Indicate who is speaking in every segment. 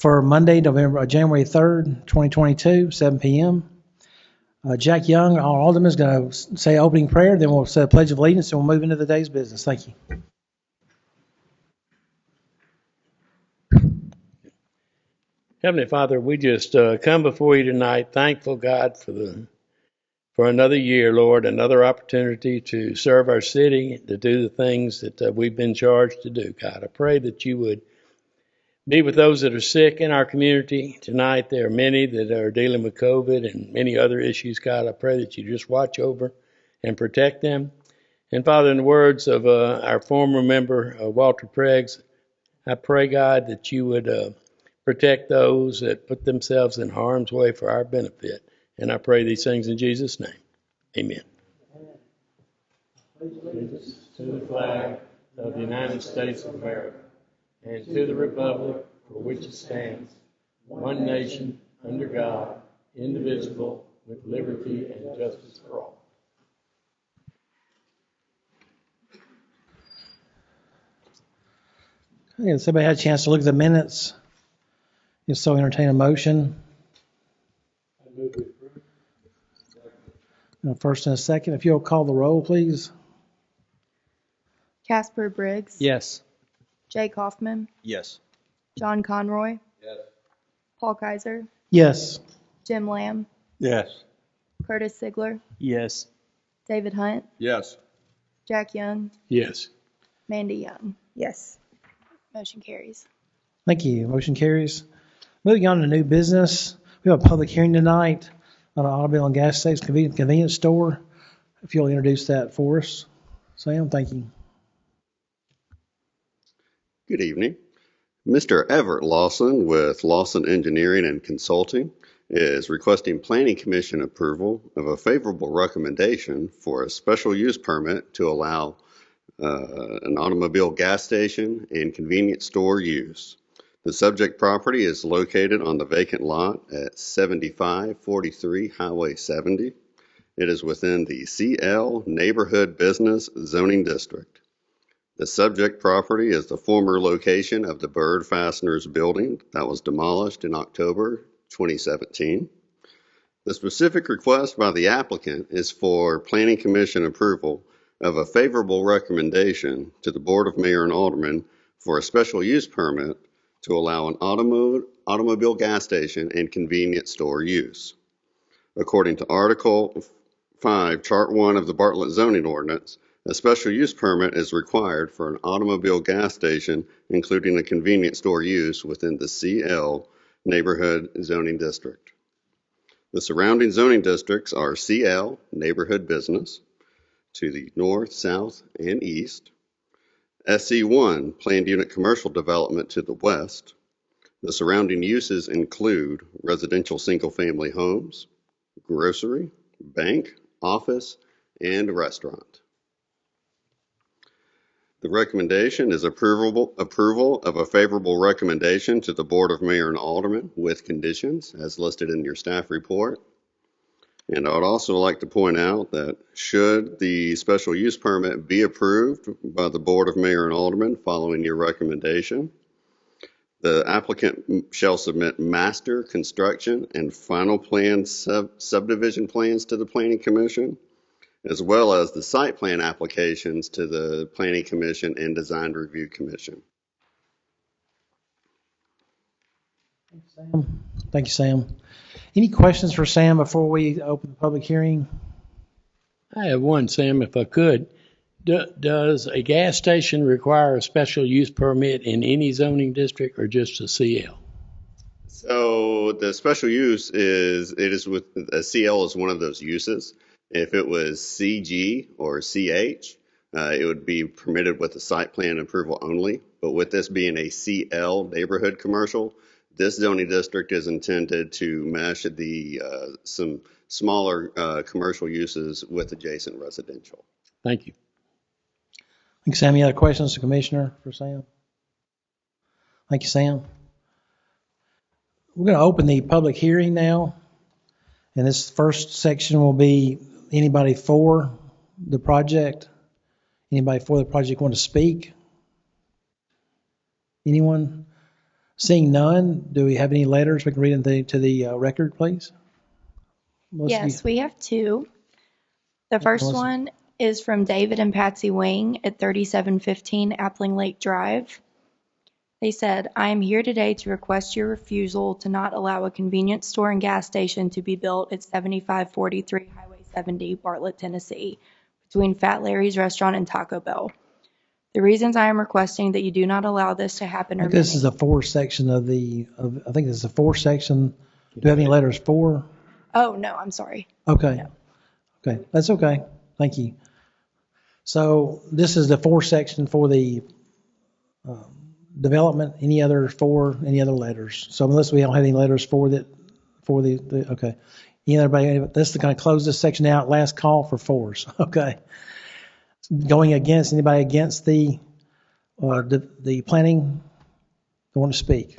Speaker 1: for Monday, January 3rd, 2022, 7 p.m. Jack Young, our alderman, is going to say opening prayer, then we'll say a pledge of allegiance, and we'll move into the day's business. Thank you.
Speaker 2: Heavenly Father, we just come before you tonight, thankful, God, for another year, Lord, another opportunity to serve our city, to do the things that we've been charged to do, God. I pray that you would be with those that are sick in our community tonight. There are many that are dealing with COVID and many other issues, God. I pray that you just watch over and protect them. And Father, in the words of our former member, Walter Preggs, I pray, God, that you would protect those that put themselves in harm's way for our benefit. And I pray these things in Jesus' name. Amen. Allegiance to the flag of the United States of America and to the republic for which it stands, one nation, under God, indivisible, with liberty and justice for all.
Speaker 1: Okay, has everybody had a chance to look at the minutes? If so, entertain a motion.
Speaker 2: I move to approve.
Speaker 1: First and a second. If you'll call the roll, please.
Speaker 3: Casper Briggs.
Speaker 4: Yes.
Speaker 3: Jake Hoffman.
Speaker 4: Yes.
Speaker 3: John Conroy.
Speaker 2: Yes.
Speaker 3: Paul Kaiser.
Speaker 1: Yes.
Speaker 3: Jim Lamb.
Speaker 2: Yes.
Speaker 3: Curtis Sigler.
Speaker 4: Yes.
Speaker 3: David Hunt.
Speaker 2: Yes.
Speaker 3: Jack Young.
Speaker 2: Yes.
Speaker 3: Mandy Young.
Speaker 5: Yes.
Speaker 3: Motion carries.
Speaker 1: Thank you. Motion carries. Moving on to new business. We have a public hearing tonight on an automobile and gas station convenience store. If you'll introduce that for us, Sam, thank you.
Speaker 6: Good evening. Mr. Everett Lawson with Lawson Engineering and Consulting is requesting Planning Commission approval of a favorable recommendation for a special use permit to allow an automobile gas station and convenience store use. The subject property is located on the vacant lot at 7543 Highway 70. It is within the CL Neighborhood Business Zoning District. The subject property is the former location of the Bird Fasteners building that was demolished in October 2017. The specific request by the applicant is for Planning Commission approval of a favorable recommendation to the Board of Mayor and Aldermen for a special use permit to allow an automobile gas station and convenience store use. According to Article 5, Chart 1 of the Bartlett zoning ordinance, a special use permit is required for an automobile gas station, including a convenience store use within the CL Neighborhood Zoning District. The surrounding zoning districts are CL Neighborhood Business to the north, south, and east, SC1 Planned Unit Commercial Development to the west. The surrounding uses include residential single-family homes, grocery, bank, office, and restaurant. The recommendation is approval of a favorable recommendation to the Board of Mayor and Aldermen with conditions as listed in your staff report. And I would also like to point out that should the special use permit be approved by the Board of Mayor and Aldermen following your recommendation, the applicant shall submit master construction and final plan subdivision plans to the Planning Commission, as well as the site plan applications to the Planning Commission and Design Review Commission.
Speaker 1: Thank you, Sam. Any questions for Sam before we open the public hearing?
Speaker 2: I have one, Sam, if I could. Does a gas station require a special use permit in any zoning district or just a CL?
Speaker 6: So the special use is with a CL is one of those uses. If it was CG or CH, it would be permitted with a site plan approval only. But with this being a CL neighborhood commercial, this zoning district is intended to mesh the some smaller commercial uses with adjacent residential.
Speaker 2: Thank you.
Speaker 1: Thank you, Sam. Any other questions, Commissioner, for Sam? Thank you, Sam. We're going to open the public hearing now. And this first section will be anybody for the project. Anybody for the project want to speak? Anyone? Seeing none, do we have any letters we can read into the record, please? Melissa,
Speaker 3: Yes, we have two. The first
Speaker 1: Melissa.
Speaker 3: one is from David and Patsy Wing at 3715 Appling Lake Drive. They said, I am here today to request your refusal to not allow a convenience store and gas station to be built at 7543 Highway 70, Bartlett, Tennessee, between Fat Larry's Restaurant and Taco Bell. The reasons I am requesting that you do not allow this to happen
Speaker 1: I
Speaker 3: are
Speaker 1: think this
Speaker 3: many.
Speaker 1: is the 4 section I think this is the 4 section. Do you have any letters 4?
Speaker 3: Oh, no, I'm sorry.
Speaker 1: Okay.
Speaker 3: No.
Speaker 1: Okay, that's okay. Thank you. So this is the 4 section for the development. Any other letters? So unless we don't have any letters for the okay. Anybody, this is going to close this section out. Last call for 4s. Okay. Going against, anybody against the planning who want to speak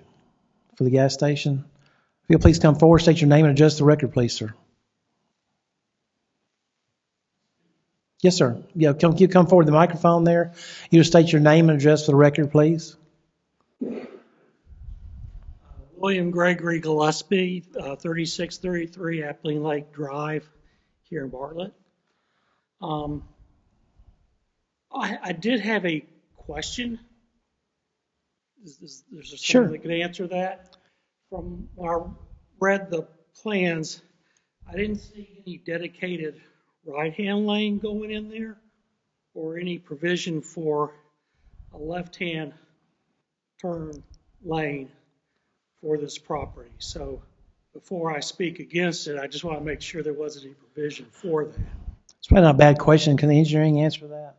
Speaker 1: for the gas station? If you'll please come forward, state your name and address the record, please, sir. Yes, sir. Yeah, you come forward to the microphone there. You just state your name and address for the record, please.
Speaker 4: William Gregory Gillespie, 3633 Appling Lake Drive here in Bartlett. I did have a question. There's someone
Speaker 1: Sure.
Speaker 4: that could answer that. From when I read the plans, I didn't see any dedicated right-hand lane going in there or any provision for a left-hand turn lane for this property. So before I speak against it, I just want to make sure there wasn't any provision for that.
Speaker 1: It's probably not a bad question. Can the engineering answer that?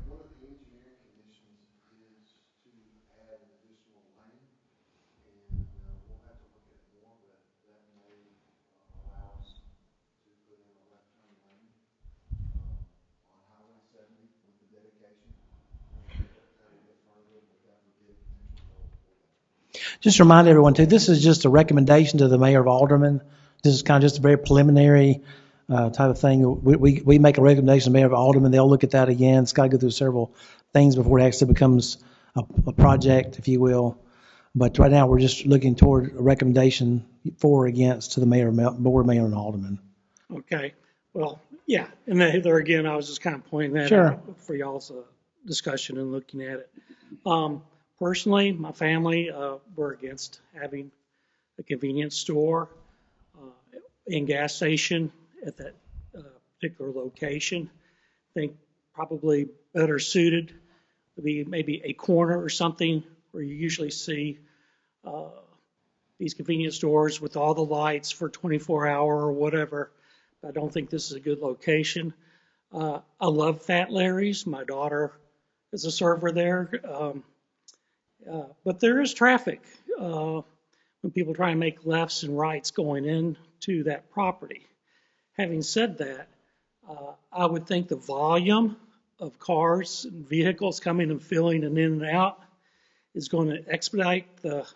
Speaker 5: One of the engineering conditions is to add an additional lane, and we'll have to look at more, but that may allow us to put in a left turn lane on Highway 70 with the dedication. That will get further, but that would get potential for that.
Speaker 1: Just remind everyone too, this is just a recommendation to the mayor of Alderman. This is kind of just a very preliminary type of thing. We make a recommendation to the mayor of Alderman. They'll look at that again. It's got to go through several things before it actually becomes a project, if you will. But right now, we're just looking toward a recommendation for or against to the board, mayor, and Alderman.
Speaker 4: Okay, well, yeah, and there again, I was just kind of pointing that
Speaker 1: Sure.
Speaker 4: out for y'all's discussion and looking at it. Personally, my family, we're against having a convenience store and gas station at that particular location. I think probably better suited would be maybe a corner or something where you usually see these convenience stores with all the lights for 24-hour or whatever. I don't think this is a good location. I love Fat Larry's. My daughter is a server there. But there is traffic when people try and make lefts and rights going into that property. Having said that, I would think the volume of cars and vehicles coming and filling and in and out is going to expedite the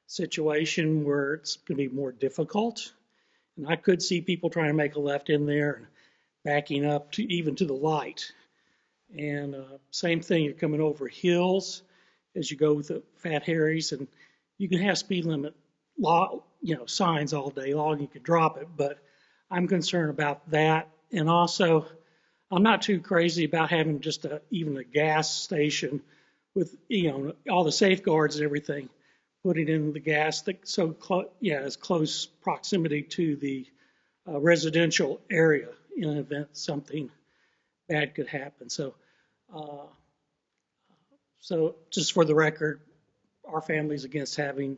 Speaker 4: situation where it's going to be more difficult. And I could see people trying to make a left in there and backing up to even to the light. And same thing, you're coming over hills as you go with the Fat Harry's, and you can have speed limit signs all day long. You can drop it, but I'm concerned about that. And also, I'm not too crazy about having just even a gas station with all the safeguards and everything, putting in the gas as close proximity to the residential area in an event something bad could happen. So just for the record, our family's against having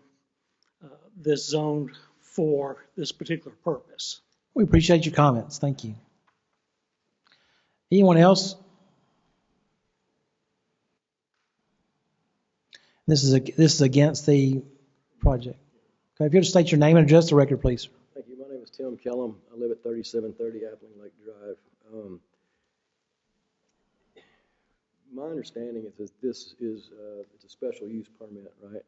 Speaker 4: this zoned for this particular purpose.
Speaker 1: We appreciate your comments. Thank you. Anyone else? This is against the project. Okay, if you'll just state your name and address the record, please.
Speaker 7: Thank you. My name is Tim Kellum. I live at 3730 Appling Lake Drive. My understanding is that this is it's a special use permit, right?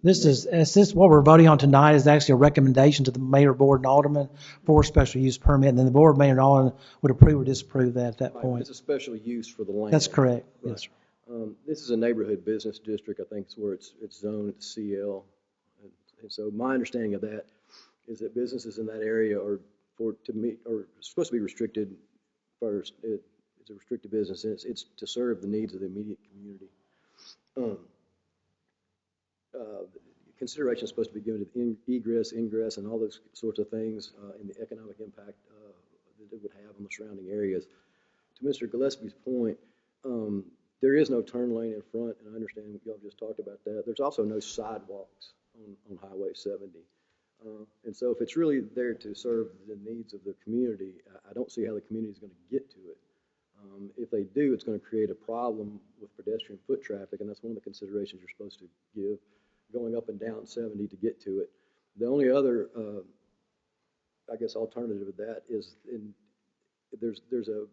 Speaker 1: This what we're voting on tonight is actually a recommendation to the mayor, board, and alderman for a special use permit, and then the board, mayor, and alderman would approve or disapprove that at that point.
Speaker 7: It's a special use for the land.
Speaker 1: That's correct.
Speaker 7: Right.
Speaker 1: Yes, sir.
Speaker 7: This is a neighborhood business district. I think it's where it's zoned at CL. And so my understanding of that is that businesses in that area are supposed to be restricted first. It's a restricted business, and it's to serve the needs of the immediate community. Consideration is supposed to be given to the egress, ingress, and all those sorts of things and the economic impact that it would have on the surrounding areas. To Mr. Gillespie's point, there is no turn lane in front, and I understand y'all just talked about that. There's also no sidewalks on Highway 70. And so if it's really there to serve the needs of the community, I don't see how the community is going to get to it. If they do, it's going to create a problem with pedestrian foot traffic, and that's one of the considerations you're supposed to give, going up and down 70 to get to it. The only other, I guess, alternative of that is there's an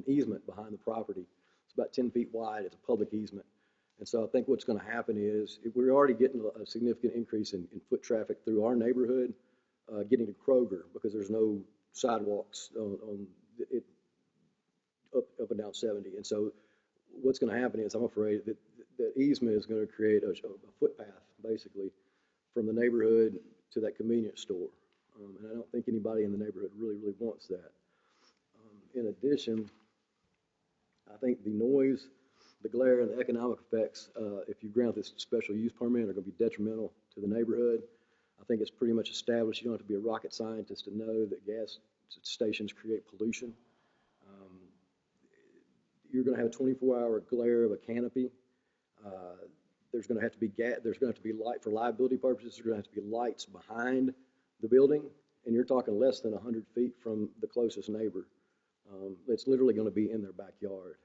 Speaker 7: easement behind the property. It's about 10 feet wide. It's a public easement. And so I think what's going to happen is we're already getting a significant increase in foot traffic through our neighborhood, getting to Kroger, because there's no sidewalks on it up and down 70. And so what's going to happen is I'm afraid that the easement is going to create a footpath, basically, from the neighborhood to that convenience store. And I don't think anybody in the neighborhood really wants that. In addition, I think the noise, the glare, and the economic effects, if you grant this special use permit, are going to be detrimental to the neighborhood. I think it's pretty much established. You don't have to be a rocket scientist to know that gas stations create pollution. You're going to have a 24-hour glare of a canopy. There's going to have to be there's going to have to be light for liability purposes. There's going to have to be lights behind the building, and you're talking less than 100 feet from the closest neighbor. It's literally going to be in their backyard.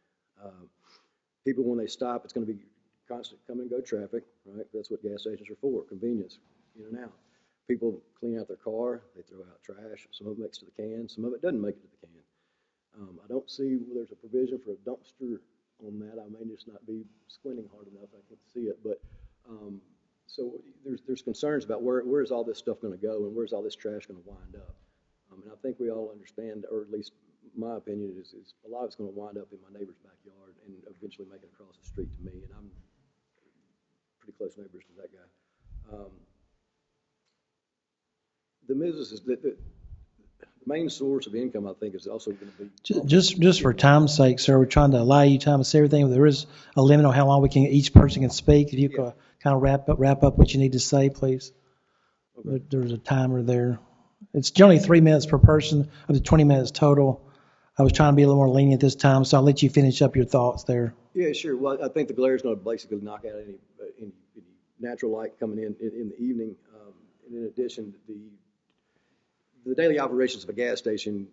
Speaker 7: People, when they stop, it's going to be constant come and go traffic, right? That's what gas stations are for, convenience, in and out. People clean out their car, they throw out trash. Some of it makes it to the can, some of it doesn't make it to the can. I don't see where there's a provision for a dumpster on that. I may just not be squinting hard enough. I can't see it, but so there's concerns about where is all this stuff going to go and where's all this trash going to wind up. And I think we all understand, or at least my opinion is a lot of it's going to wind up in my neighbor's backyard and eventually make it across the street to me, and I'm pretty close neighbors to that guy. The business is the main source of income, I think, is also going to be
Speaker 1: just for time's sake, sir. We're trying to allow you time to say everything. There is a limit on how long each person can speak. If you could kind of wrap up what you need to say, please. Okay. There's a timer there. It's generally 3 minutes per person, up to 20 minutes total. I was trying to be a little more lenient this time, so I'll let you finish up your thoughts there.
Speaker 7: Yeah, sure. Well, I think the glare is going to basically knock out any natural light coming in the evening. And in addition, the daily operations of a gas station,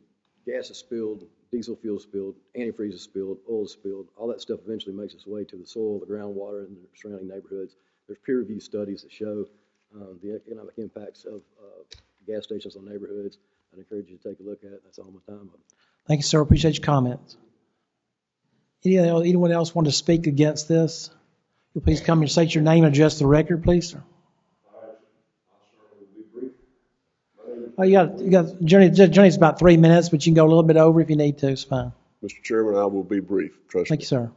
Speaker 7: gas is spilled, diesel fuel spilled, antifreeze is spilled, oil is spilled. All that stuff eventually makes its way to the soil, the groundwater, and the surrounding neighborhoods. There's peer-reviewed studies that show the economic impacts of gas stations on neighborhoods. I'd encourage you to take a look at it. That's all my time on.
Speaker 1: Thank you, sir. Appreciate your comments. Anyone else want to speak against this? You'll please come and state your name and address the record, please, sir. Oh, you got Journey's about 3 minutes, but you can go a little bit over if you need to. It's fine.
Speaker 8: Mr. Chairman, I will be brief. Trust me.
Speaker 1: Thank you, sir.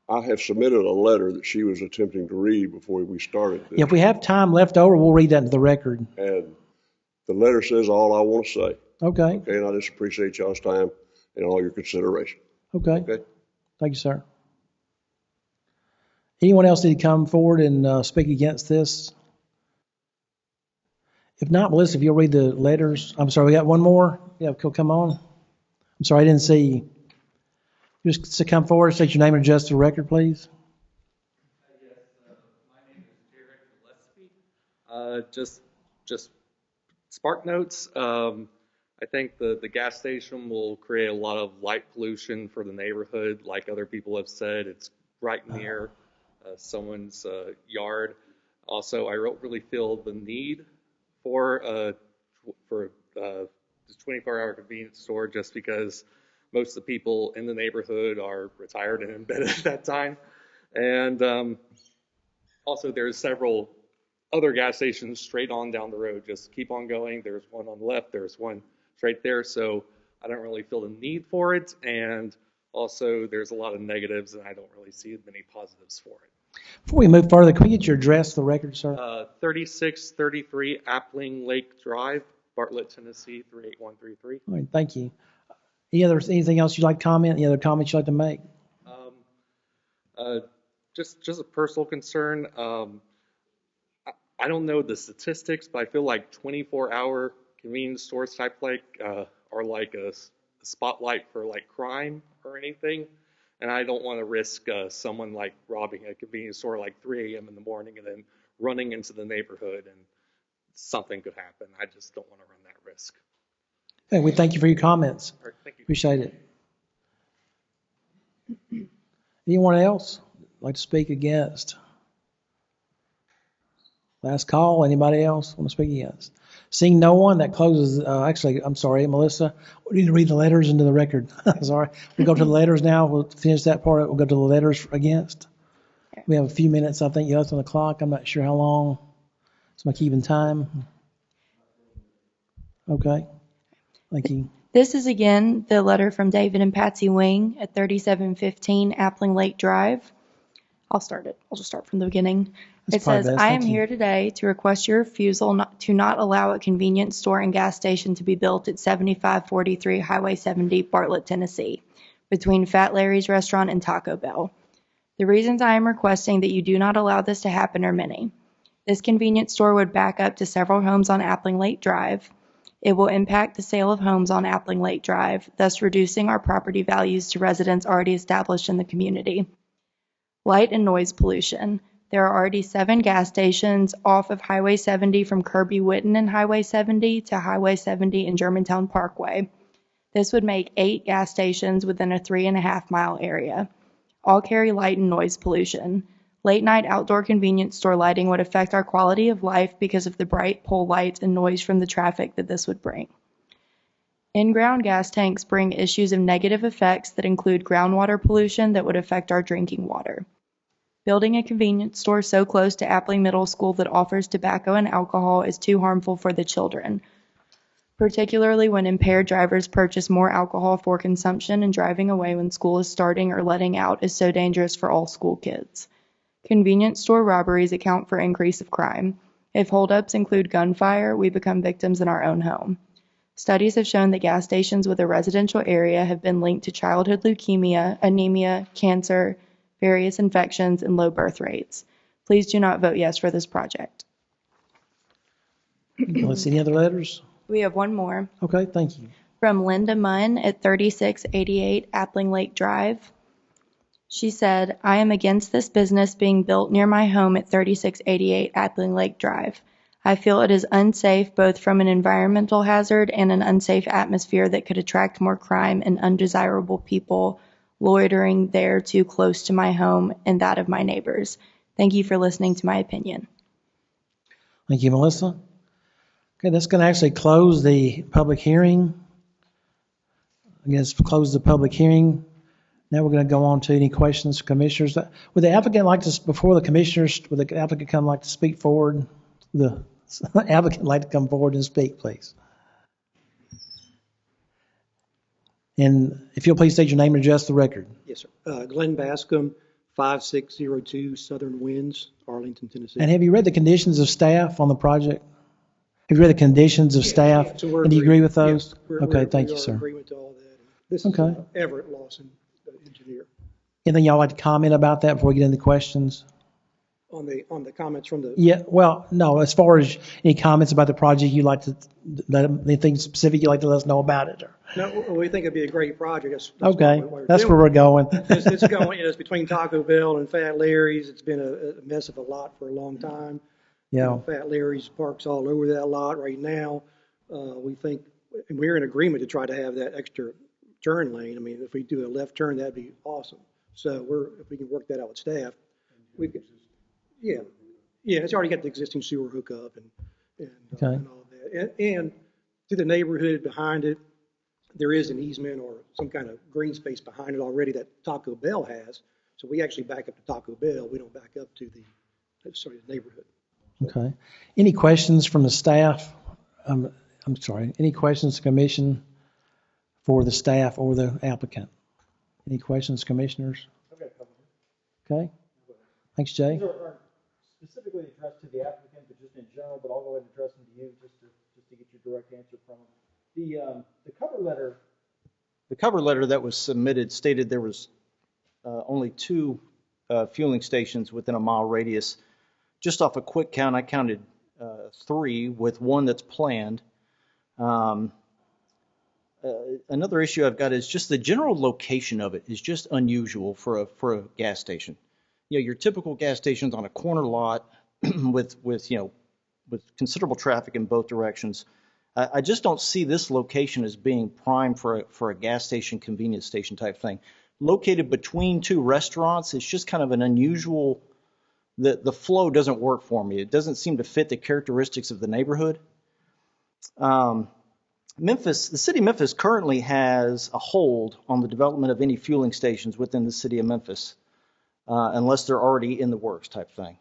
Speaker 8: I have submitted a letter that she was attempting to read before we started this.
Speaker 1: Yeah, if we have time left over, we'll read that into the record.
Speaker 8: And the letter says all I want to say.
Speaker 1: Okay.
Speaker 8: Okay, and I just appreciate y'all's time and all your consideration.
Speaker 1: Okay.
Speaker 8: Okay.
Speaker 1: Thank you, sir. Anyone else need to come forward and speak against this? If not, Melissa, if you'll read the letters. I'm sorry, we got one more. Yeah, come on. I'm sorry, I didn't see you. Just to come forward, state your name and address the record, please.
Speaker 9: Yes, my name is Jared Gillespie. Just spark notes. I think the gas station will create a lot of light pollution for the neighborhood. Like other people have said, it's right near someone's yard. Also, I don't really feel the need for this 24-hour convenience store just because most of the people in the neighborhood are retired and in bed at that time. And also, there's several other gas stations straight on down the road. Just keep on going. There's one on the left. There's one straight there. So I don't really feel the need for it. And Also, there's a lot of negatives, and I don't really see many positives for it.
Speaker 1: Before we move further, can we get your address for the record, sir?
Speaker 9: 3633 Appling Lake Drive, Bartlett, Tennessee 38133.
Speaker 1: All right, thank you. Anything else you'd like to comment? Any other comments you'd like to make?
Speaker 9: Just a personal concern. I don't know the statistics, but I feel like 24-hour convenience stores type are like a spotlight for like crime or anything. And I don't want to risk someone like robbing a convenience store like 3 a.m. in the morning and then running into the neighborhood and something could happen. I just don't want to run that risk.
Speaker 1: Okay, we thank you for your comments.
Speaker 9: All right, thank you.
Speaker 1: Appreciate it. Anyone else like to speak against? Last call. Anybody else want to speak against? Seeing no one, that closes. Actually, I'm sorry, Melissa. We need to read the letters into the record. Sorry. We'll go to the letters now. We'll finish that part. We'll go to the letters against. We have a few minutes, I think, left on the clock. I'm not sure how long. So I'm keeping time. Okay. Thank you.
Speaker 3: This is again the letter from David and Patsy Wing at 3715 Appling Lake Drive. I'll start it. I'll just start from the beginning.
Speaker 1: That's
Speaker 3: It says,
Speaker 1: best.
Speaker 3: I
Speaker 1: Thank
Speaker 3: am
Speaker 1: you.
Speaker 3: here today to request your refusal to not allow a convenience store and gas station to be built at 7543 Highway 70, Bartlett, Tennessee, between Fat Larry's Restaurant and Taco Bell. The reasons I am requesting that you do not allow this to happen are many. This convenience store would back up to several homes on Appling Lake Drive. It will impact the sale of homes on Appling Lake Drive, thus reducing our property values to residents already established in the community. Light and noise pollution. There are already 7 gas stations off of Highway 70 from Kirby Witten and Highway 70 to Highway 70 and Germantown Parkway. This would make 8 gas stations within a 3.5-mile area. All carry light and noise pollution. Late night outdoor convenience store lighting would affect our quality of life because of the bright pole lights and noise from the traffic that this would bring. In-ground gas tanks bring issues of negative effects that include groundwater pollution that would affect our drinking water. Building a convenience store so close to Appling Middle School that offers tobacco and alcohol is too harmful for the children, particularly when impaired drivers purchase more alcohol for consumption, and driving away when school is starting or letting out is so dangerous for all school kids. Convenience store robberies account for increase of crime. If holdups include gunfire, we become victims in our own home. Studies have shown that gas stations with a residential area have been linked to childhood leukemia, anemia, cancer, various infections, and low birth rates. Please do not vote yes for this project.
Speaker 1: Let's see any other letters?
Speaker 3: We have one more.
Speaker 1: Okay, thank you.
Speaker 3: From Linda Munn at 3688 Appling Lake Drive. She said, I am against this business being built near my home at 3688 Appling Lake Drive. I feel it is unsafe both from an environmental hazard and an unsafe atmosphere that could attract more crime and undesirable people loitering there too close to my home and that of my neighbors. Thank you for listening to my opinion.
Speaker 1: Thank you, Melissa. Okay, that's going to actually close the public hearing. I guess close the public hearing. Now we're going to go on to any questions, commissioners. Would the applicant like to, before the commissioners, would the applicant come like to speak forward? The applicant like to come forward and speak, please. And if you'll please state your name and address the record.
Speaker 10: Yes, sir. Glenn Bascom, 5602 Southern Winds, Arlington, Tennessee.
Speaker 1: And have you read the conditions of staff on the project? Have you read the conditions of staff?
Speaker 10: Yeah, so
Speaker 1: and do you agree with those?
Speaker 10: Yes,
Speaker 1: okay, thank you, sir.
Speaker 10: Agreement to all that. This is
Speaker 1: okay.
Speaker 10: Everett Lawson, engineer.
Speaker 1: Anything y'all like to comment about that before we get into questions?
Speaker 10: On the comments from the...
Speaker 1: Yeah, well, no, as far as any comments about the project you'd like to, anything specific you'd like to let us know about it? Or?
Speaker 10: No, we think it'd be a great project.
Speaker 1: That's okay, that's where we're going.
Speaker 10: It's going, it's between Taco Bell and Fat Larry's. It's been a mess of a lot for a long time.
Speaker 1: Yeah.
Speaker 10: Fat Larry's parks all over that lot right now. We think, and we're in agreement to try to have that extra turn lane. I mean, if we do a left turn, that'd be awesome. So if we can work that out with staff, we could. Yeah, it's already got the existing sewer hookup and all that. And to the neighborhood behind it, there is an easement or some kind of green space behind it already that Taco Bell has. So we actually back up to Taco Bell. We don't back up to the neighborhood.
Speaker 1: Okay. Any questions from the staff? I'm sorry. Any questions to commission for the staff or the applicant? Any questions, commissioners?
Speaker 11: I've got a couple.
Speaker 1: Okay. Thanks, Jay.
Speaker 11: These are specifically addressed to the applicant, but just in general, but I'll go ahead and address them to you just to get your direct answer from them. The cover letter that was submitted stated there was only 2 fueling stations within a mile radius. Just off a quick count, I counted 3 with 1 that's planned. Another issue I've got is just the general location of it is just unusual for a gas station. You know, your typical gas station's on a corner lot with considerable traffic in both directions. I just don't see this location as being prime for a gas station, convenience station type thing. Located between 2 restaurants, it's just kind of an unusual. The flow doesn't work for me. It doesn't seem to fit the characteristics of the neighborhood. Memphis, the city of Memphis currently has a hold on the development of any fueling stations within the city of Memphis, unless they're already in the works type thing.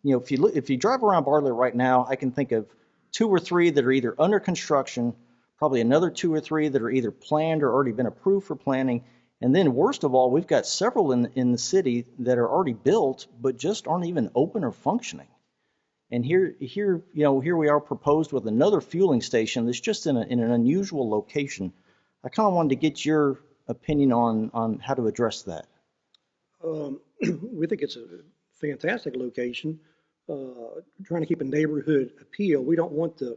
Speaker 11: If you drive around Bartlett right now, I can think of 2 or 3 that are either under construction, probably another 2 or 3 that are either planned or already been approved for planning. And then worst of all, we've got several in the city that are already built, but just aren't even open or functioning. And here we are proposed with another fueling station that's just in an unusual location. I kind of wanted to get your opinion on how to address that.
Speaker 10: We think it's a fantastic location. Trying to keep a neighborhood appeal. We don't want the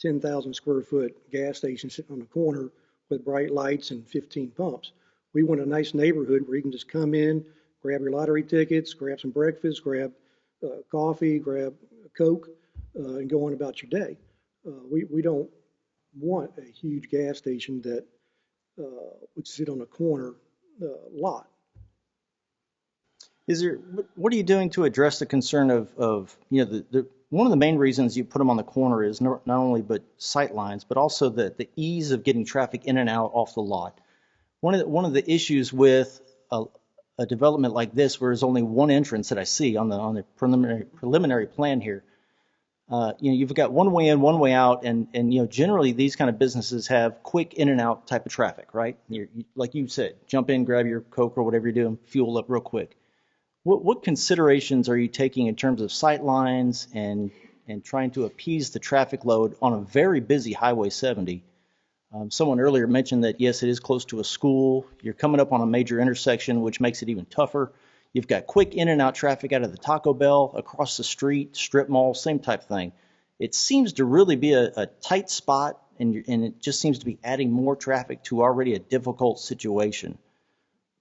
Speaker 10: 10,000 square foot gas station sitting on the corner with bright lights and 15 pumps. We want a nice neighborhood where you can just come in, grab your lottery tickets, grab some breakfast, grab coffee, grab Coke, and go on about your day. We don't want a huge gas station that would sit on a corner lot.
Speaker 7: What are you doing to address the concern of one of the main reasons you put them on the corner is not only but sight lines, but also the ease of getting traffic in and out off the lot. One of the issues with a development like this, where there's only one entrance that I see on the preliminary plan here, you've got one way in, one way out, and generally these kind of businesses have quick in and out type of traffic, right? Like you said, jump in, grab your Coke or whatever you're doing, fuel up real quick. What considerations are you taking in terms of sight lines and trying to appease the traffic load on a very busy Highway 70? Someone earlier mentioned that, yes, it is close to a school. You're coming up on a major intersection, which makes it even tougher. You've got quick in and out traffic out of the Taco Bell, across the street, strip mall, same type thing. It seems to really be a tight spot, and it just seems to be adding more traffic to already a difficult situation.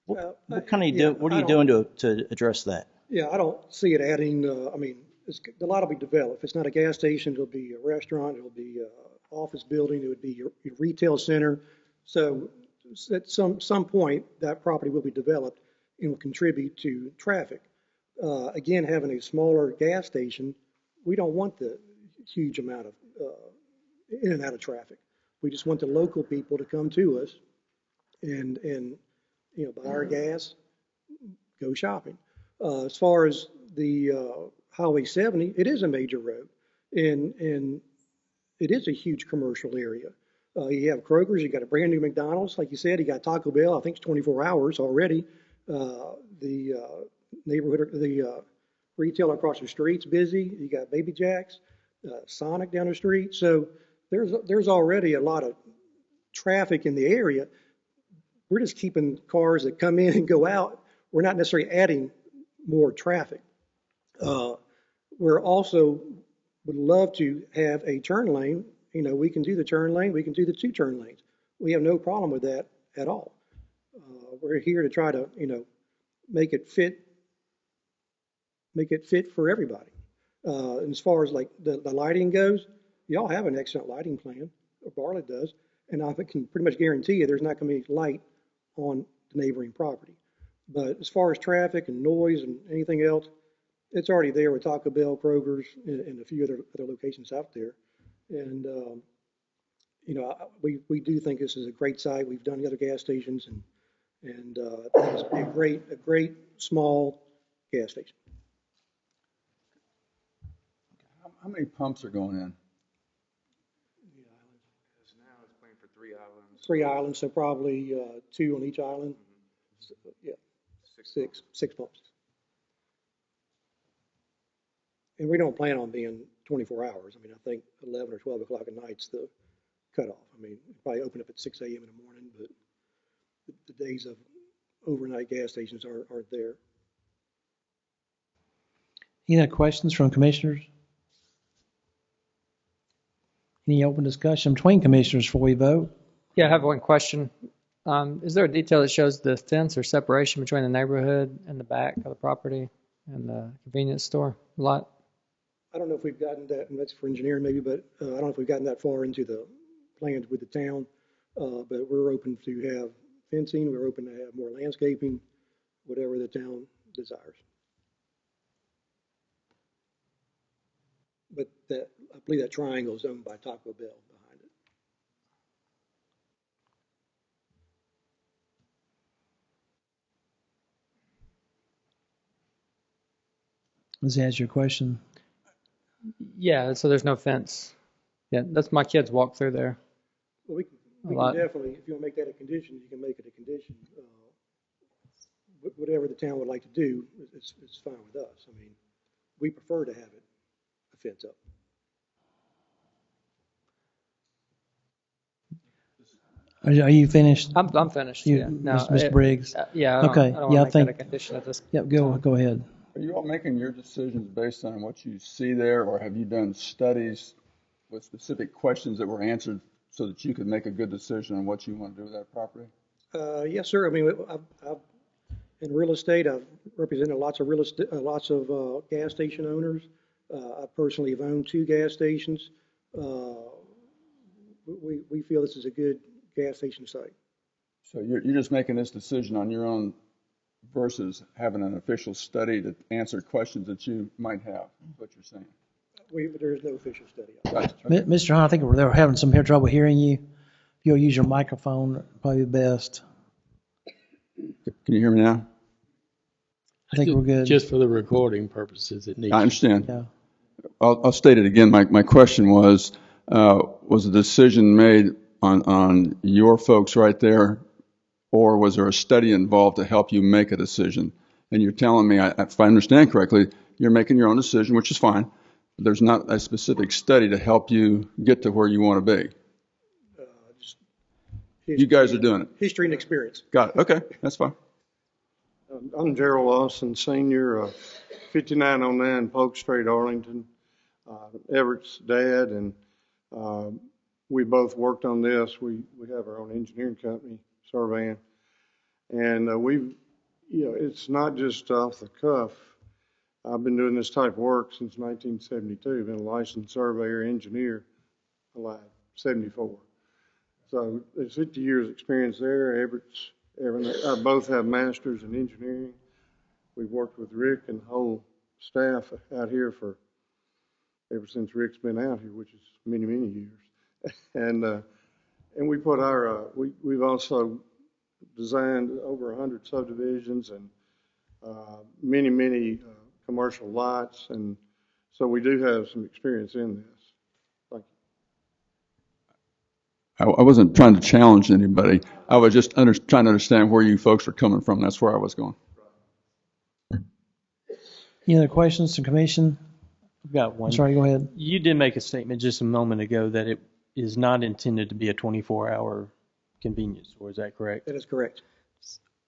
Speaker 7: What are you doing to address that?
Speaker 10: Yeah, I don't see it adding, a lot will be developed. If it's not a gas station, it'll be a restaurant, it'll be an office building, it would be your retail center. So at some point, that property will be developed and will contribute to traffic. Again, having a smaller gas station, we don't want the huge amount of in and out of traffic. We just want the local people to come to us and buy our gas, go shopping. As far as the Highway 70, it is a major road, and it is a huge commercial area. You have Kroger's, you got a brand new McDonald's, like you said, you got Taco Bell, I think it's 24 hours already. The neighborhood, the retailer across the street's busy. You got Baby Jack's, Sonic down the street. So there's already a lot of traffic in the area. We're just keeping cars that come in and go out. We're not necessarily adding more traffic. We're also would love to have a turn lane. We can do the turn lane. We can do the 2 turn lanes. We have no problem with that at all. We're here to try to, make it fit for everybody. And as far as like the lighting goes, y'all have an excellent lighting plan, or Bartlett does, and I can pretty much guarantee you there's not going to be light on the neighboring property. But as far as traffic and noise and anything else, it's already there with Taco Bell, Kroger's, and a few other locations out there. And we do think this is a great site. We've done the other gas stations, and it's a great small gas station.
Speaker 12: How many pumps are going in?
Speaker 9: Now it's planned for 3 islands.
Speaker 10: 3 islands, so probably 2 on each island. Yeah, six pumps. And we don't plan on being 24 hours. I mean, I think 11 or 12 o'clock at night's the cutoff. I mean, we probably open up at 6 a.m. in the morning, but the days of overnight gas stations aren't there.
Speaker 1: Any other questions from commissioners? Any open discussion between commissioners before we vote?
Speaker 13: Yeah, I have one question. Is there a detail that shows the fence or separation between the neighborhood and the back of the property and the convenience store lot?
Speaker 10: I don't know if we've gotten that, and that's for engineering maybe, but I don't know if we've gotten that far into the plans with the town. But we're open to have fencing, we're open to have more landscaping, whatever the town desires. But that, I believe that triangle is owned by Taco Bell behind it.
Speaker 1: Does that answer your question?
Speaker 13: Yeah, so there's no fence. Yeah, that's my kids walk through there.
Speaker 10: Well, we can definitely, if you want to make that a condition, you can make it a condition. Whatever the town would like to do, it's fine with us. I mean, we prefer to have it a fence up.
Speaker 1: Are you finished?
Speaker 13: I'm finished. Yeah. No,
Speaker 1: Mr. Briggs?
Speaker 13: Yeah.
Speaker 1: Okay.
Speaker 13: I don't
Speaker 1: Yeah, I
Speaker 13: want to make
Speaker 1: think.
Speaker 13: that a condition at this.
Speaker 1: Yep. Go ahead.
Speaker 12: Are you all making your decisions based on what you see there, or have you done studies with specific questions that were answered so that you could make a good decision on what you want to do with that property?
Speaker 10: Yes, sir. I mean, I've in real estate, I've represented lots of gas station owners. I personally have owned 2 gas stations. We feel this is a good gas station site.
Speaker 12: So you're just making this decision on your own versus having an official study to answer questions that you might have, is what you're saying.
Speaker 10: There is no official study.
Speaker 12: Gotcha. Okay.
Speaker 1: Mr. Hunt, I think they were having some trouble hearing you. If you'll use your microphone, probably the best.
Speaker 12: Can you hear me now?
Speaker 1: I think we're good.
Speaker 2: Just for the recording purposes, it needs.
Speaker 12: I understand.
Speaker 1: Yeah.
Speaker 12: I'll state it again. My question was the decision made on your folks right there, or was there a study involved to help you make a decision? And you're telling me, if I understand correctly, you're making your own decision, which is fine. But there's not a specific study to help you get to where you want to be. You guys are doing it.
Speaker 10: History and experience.
Speaker 12: Got it. Okay, that's fine.
Speaker 5: I'm Gerald Lawson, Senior, 5909 Polk Street, Arlington. Everett's dad, and we both worked on this. We have our own engineering company, surveying, and it's not just off the cuff. I've been doing this type of work since 1972. Been a licensed surveyor, engineer, alive, 74. So there's 50 years experience there. Everett's, both have masters in engineering. We've worked with Rick and the whole staff out here ever since Rick's been out here, which is many, many years. And we put we've also designed over 100 subdivisions and many commercial lots, and so we do have some experience in this. Thank you.
Speaker 12: I wasn't trying to challenge anybody. I was just trying to understand where you folks are coming from. That's where I was going.
Speaker 1: Any other questions to commission?
Speaker 14: I've got one.
Speaker 1: Sorry, go ahead.
Speaker 14: You did make a statement just a moment ago that it is not intended to be a 24-hour convenience store. Is that correct?
Speaker 10: That is correct.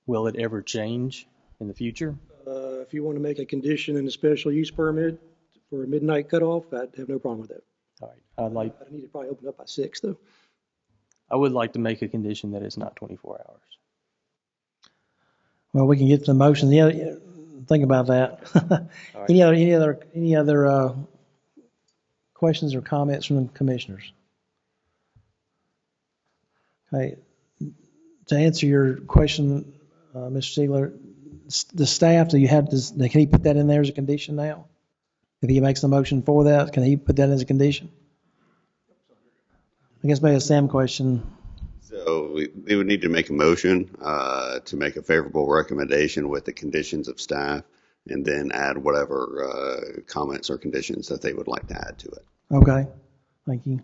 Speaker 14: Will it ever change in the future?
Speaker 10: If you want to make a condition in the special use permit for a midnight cutoff, I'd have no problem with that.
Speaker 14: All right.
Speaker 10: I need to probably open up by 6, though.
Speaker 14: I would like to make a condition that it's not 24 hours.
Speaker 1: Well, we can get to the motion. Think about that.
Speaker 14: Right.
Speaker 1: Any other questions or comments from the commissioners? Okay. To answer your question, Mr. Ziegler, the staff, can he put that in there as a condition now? If he makes the motion for that, can he put that as a condition? I guess maybe a Sam question.
Speaker 6: So we would need to make a motion to make a favorable recommendation with the conditions of staff, and then add whatever comments or conditions that they would like to add to it.
Speaker 1: Okay, thank you.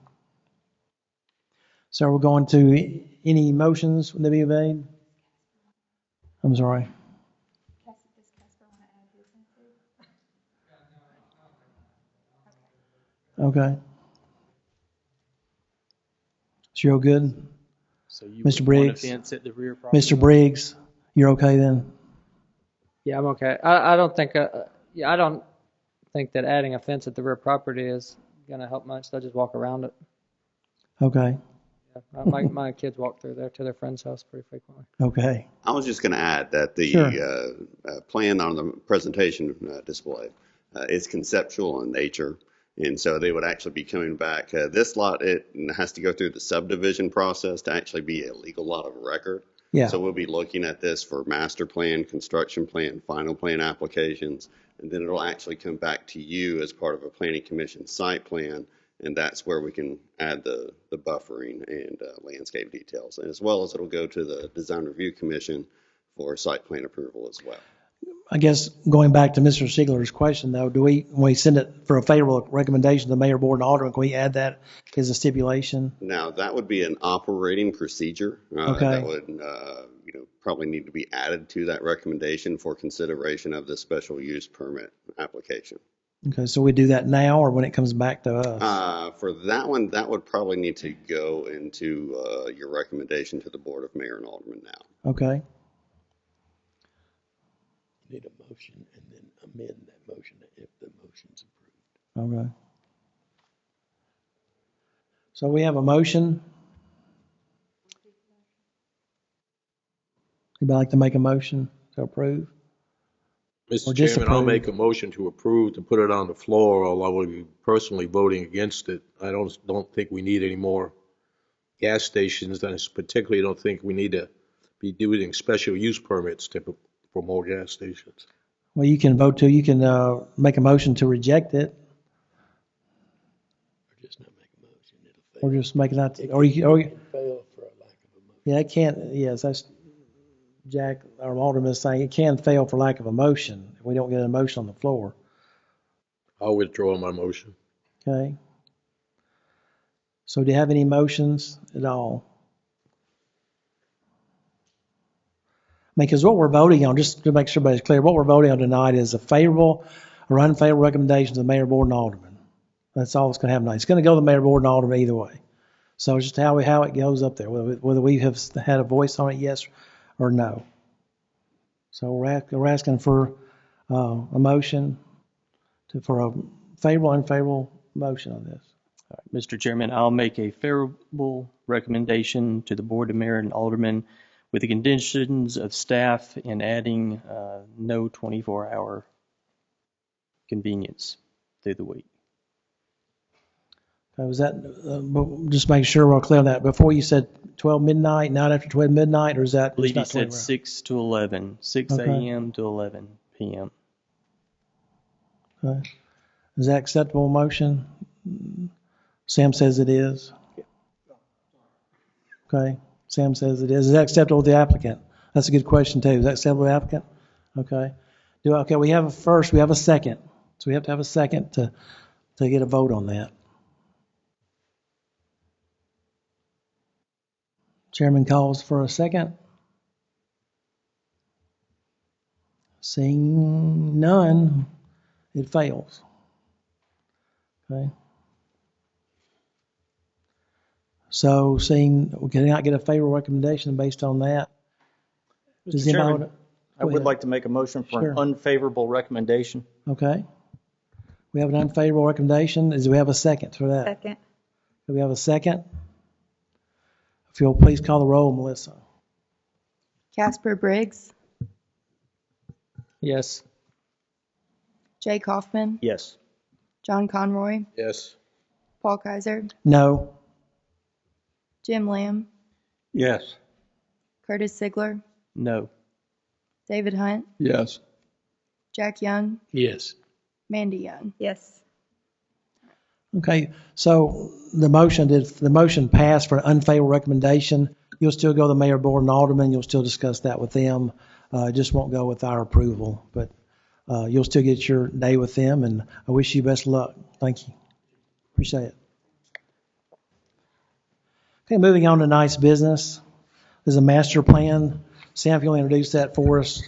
Speaker 1: So we're going to any motions that be made? I'm sorry. Okay. So you're all good?
Speaker 14: So you
Speaker 1: Mr.
Speaker 14: would want a
Speaker 1: Briggs?
Speaker 14: fence at the rear property
Speaker 1: Mr.
Speaker 14: line?
Speaker 1: Briggs, you're okay then?
Speaker 13: Yeah, I'm okay. I don't think, I don't think that adding a fence at the rear property is going to help much. They'll just walk around it.
Speaker 1: Okay.
Speaker 13: Yeah, my kids walk through there to their friend's house pretty frequently.
Speaker 1: Okay.
Speaker 6: I was just going to add that the
Speaker 1: Sure.
Speaker 6: plan on the presentation display is conceptual in nature. And so they would actually be coming back. This lot, it has to go through the subdivision process to actually be a legal lot of record.
Speaker 1: Yeah.
Speaker 6: So we'll be looking at this for master plan, construction plan, final plan applications, and then it'll actually come back to you as part of a planning commission site plan, and that's where we can add the buffering and landscape details, and as well as it'll go to the design review commission for site plan approval as well.
Speaker 1: I guess going back to Mr. Siegler's question though, when we send it for a favorable recommendation to the mayor, board, and alderman, can we add that as a stipulation?
Speaker 6: Now, that would be an operating procedure
Speaker 1: Okay.
Speaker 6: that would probably need to be added to that recommendation for consideration of the special use permit application.
Speaker 1: Okay, so we do that now or when it comes back to us?
Speaker 6: For that one, that would probably need to go into your recommendation to the board of mayor and alderman now.
Speaker 1: Okay.
Speaker 2: Need a motion and then amend that motion if the motion's approved.
Speaker 1: Okay. So we have a motion. Anybody like to make a motion to approve? Or
Speaker 15: Mr.
Speaker 1: just
Speaker 15: Chairman, I'll
Speaker 1: approve?
Speaker 15: make a motion to approve to put it on the floor, although I will be personally voting against it. I don't think we need any more gas stations, and I particularly don't think we need to be doing special use permits for more gas stations.
Speaker 1: Well, you can vote to, you can make a motion to reject it,
Speaker 2: Or just not make a motion, it'll fail.
Speaker 1: or just make it out,
Speaker 2: It
Speaker 1: or you,
Speaker 2: can fail for a lack of a motion.
Speaker 1: yeah, it can't, yes, that's Jack, our alderman is saying it can fail for lack of a motion if we don't get a motion on the floor.
Speaker 15: I'll withdraw my motion.
Speaker 1: Okay. So do you have any motions at all? I mean, because what we're voting on, just to make sure everybody's clear, what we're voting on tonight is a favorable or unfavorable recommendation to the mayor, board, and alderman. That's all it's going to happen tonight. It's going to go to the mayor, board, and alderman either way. So it's just how it goes up there, whether we have had a voice on it, yes or no. So we're asking for a motion for a favorable, unfavorable motion on this.
Speaker 14: All right, Mr. Chairman, I'll make a favorable recommendation to the board of mayor and aldermen with the conditions of staff in adding no 24-hour convenience through the week.
Speaker 1: Was that, just make sure we're clear on that. Before you said 12 midnight, not after 12 midnight, or is that?
Speaker 14: I believe
Speaker 1: not
Speaker 14: he said
Speaker 1: 24?
Speaker 14: 6 to 11, 6
Speaker 1: Okay.
Speaker 14: a.m. to 11 p.m.
Speaker 1: Okay. Is that acceptable motion? Sam says it is. Okay. Sam says it is. Is that acceptable with the applicant? That's a good question too. Is that acceptable with the applicant? Okay. Okay, we have a first, we have a second. So we have to have a second to get a vote on that. Chairman calls for a second. Seeing none, it fails. Okay. So seeing we cannot get a favorable recommendation based on that.
Speaker 11: Mr. Chairman, I would like to make a motion for
Speaker 1: Sure.
Speaker 11: an unfavorable recommendation.
Speaker 1: Okay. We have an unfavorable recommendation. Do we have a second for that?
Speaker 16: Second.
Speaker 1: Do we have a second? If you'll please call the roll, Melissa.
Speaker 3: Casper Briggs,
Speaker 13: Yes.
Speaker 3: Jay Kaufman,
Speaker 11: Yes.
Speaker 3: John Conroy,
Speaker 15: Yes.
Speaker 3: Paul Kaiser,
Speaker 1: No.
Speaker 3: Jim Lamb,
Speaker 15: Yes.
Speaker 3: Curtis Sigler,
Speaker 14: No.
Speaker 3: David Hunt,
Speaker 12: Yes.
Speaker 3: Jack Young,
Speaker 2: Yes.
Speaker 3: Mandy Young.
Speaker 16: Yes.
Speaker 1: Okay, so the motion passed for an unfavorable recommendation. You'll still go to the mayor, board, and alderman. You'll still discuss that with them. It just won't go with our approval, but you'll still get your day with them, and I wish you best of luck. Thank you. Appreciate it. Okay, moving on to nice business. There's a master plan Sam, if you'll introduce that for us.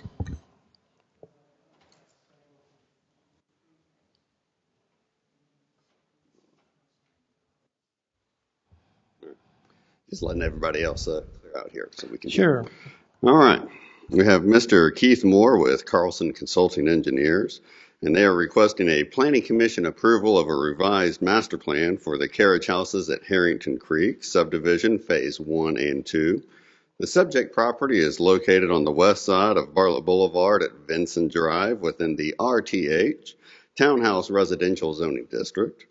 Speaker 6: Just letting everybody else clear out here so we can.
Speaker 1: Sure.
Speaker 6: All right. We have Mr. Keith Moore with Carlson Consulting Engineers, and they are requesting a Planning Commission approval of a revised master plan for the carriage houses at Harrington Creek, Subdivision Phase 1 and 2. The subject property is located on the west side of Bartlett Boulevard at Vinson Drive within the RTH, Townhouse Residential Zoning District.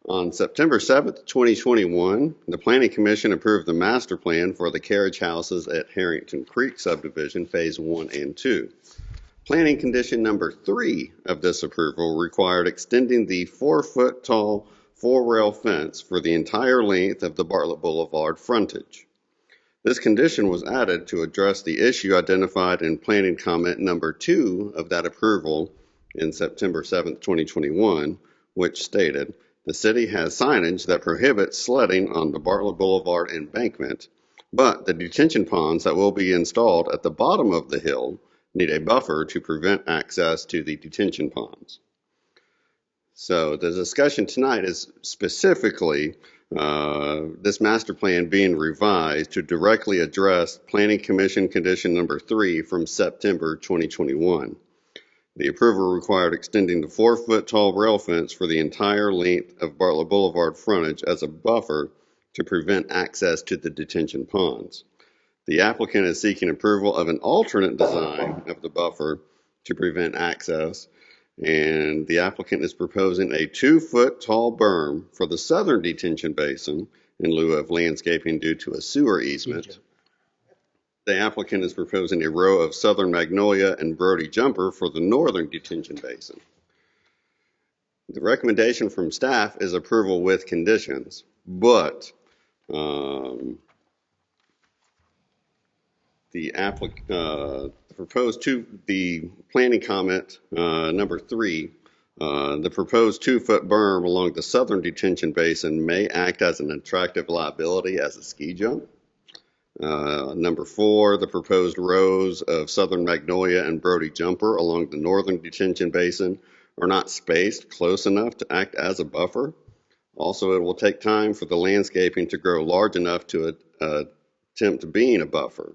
Speaker 6: On September 7th, 2021, the Planning Commission approved the master plan for the carriage houses at Harrington Creek Subdivision Phase 1 and 2. Planning condition number 3 of this approval required extending the 4-foot tall 4-rail fence for the entire length of the Bartlett Boulevard frontage. This condition was added to address the issue identified in planning comment number 2 of that approval in September 7th, 2021, which stated, "The city has signage that prohibits sledding on the Bartlett Boulevard embankment, but the detention ponds that will be installed at the bottom of the hill need a buffer to prevent access to the detention ponds." So the discussion tonight is specifically this master plan being revised to directly address Planning Commission condition number 3 from September 2021. The approval required extending the 4-foot tall rail fence for the entire length of Bartlett Boulevard frontage as a buffer to prevent access to the detention ponds. The applicant is seeking approval of an alternate design of the buffer to prevent access, and the applicant is proposing a 2-foot tall berm for the southern detention basin in lieu of landscaping due to a sewer easement. The applicant is proposing a row of southern magnolia and Brody jumper for the northern detention basin. The recommendation from staff is approval with conditions, but the planning comment number 3, the proposed 2-foot berm along the southern detention basin may act as an attractive liability as a ski jump. Number 4, the proposed rows of southern magnolia and Brody jumper along the northern detention basin are not spaced close enough to act as a buffer. Also, it will take time for the landscaping to grow large enough to attempt being a buffer.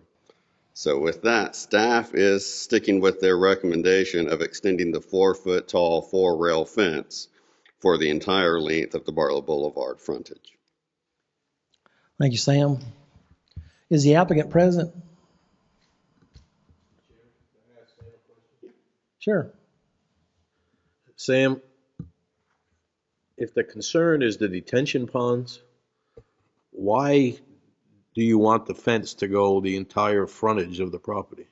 Speaker 6: So with that, staff is sticking with their recommendation of extending the 4-foot tall 4-rail fence for the entire length of the Bartlett Boulevard frontage.
Speaker 1: Thank you, Sam. Is the applicant present? Sure.
Speaker 15: Sam, if the concern is the detention ponds, why do you want the fence to go the entire frontage of the property?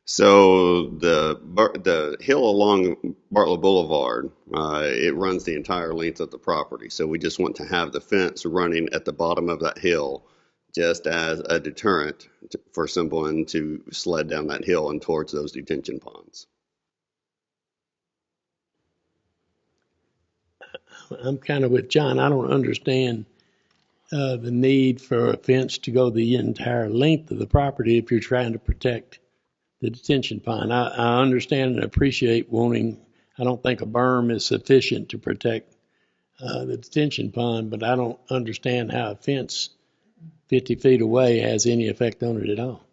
Speaker 6: So the hill along Bartlett Boulevard, it runs the entire length of the property. So we just want to have the fence running at the bottom of that hill just as a deterrent for someone to sled down that hill and towards those detention ponds.
Speaker 2: I'm kind of with John. I don't understand the need for a fence to go the entire length of the property if you're trying to protect the detention pond. I understand and appreciate wanting, I don't think a berm is sufficient to protect the detention pond, but I don't understand how a fence 50 feet away has any effect on it at all.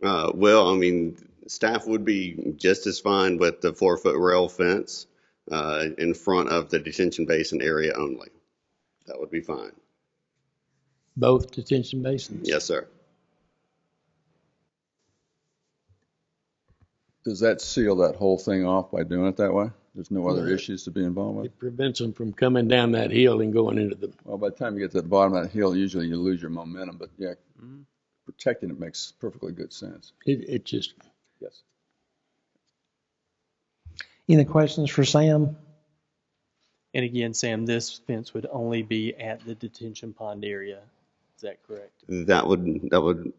Speaker 6: Well, I mean, staff would be just as fine with the 4-foot rail fence in front of the detention basin area only. That would be fine.
Speaker 2: Both detention basins?
Speaker 6: Yes, sir.
Speaker 12: Does that seal that whole thing off by doing it that way? There's no other issues to be involved with?
Speaker 2: It prevents them from coming down that hill and going into the...
Speaker 12: Well, by the time you get to the bottom of that hill, usually you lose your momentum, but yeah, protecting it makes perfectly good sense.
Speaker 2: It just...
Speaker 12: Yes.
Speaker 1: Any questions for Sam?
Speaker 14: And again, Sam, this fence would only be at the detention pond area. Is that correct?
Speaker 6: That would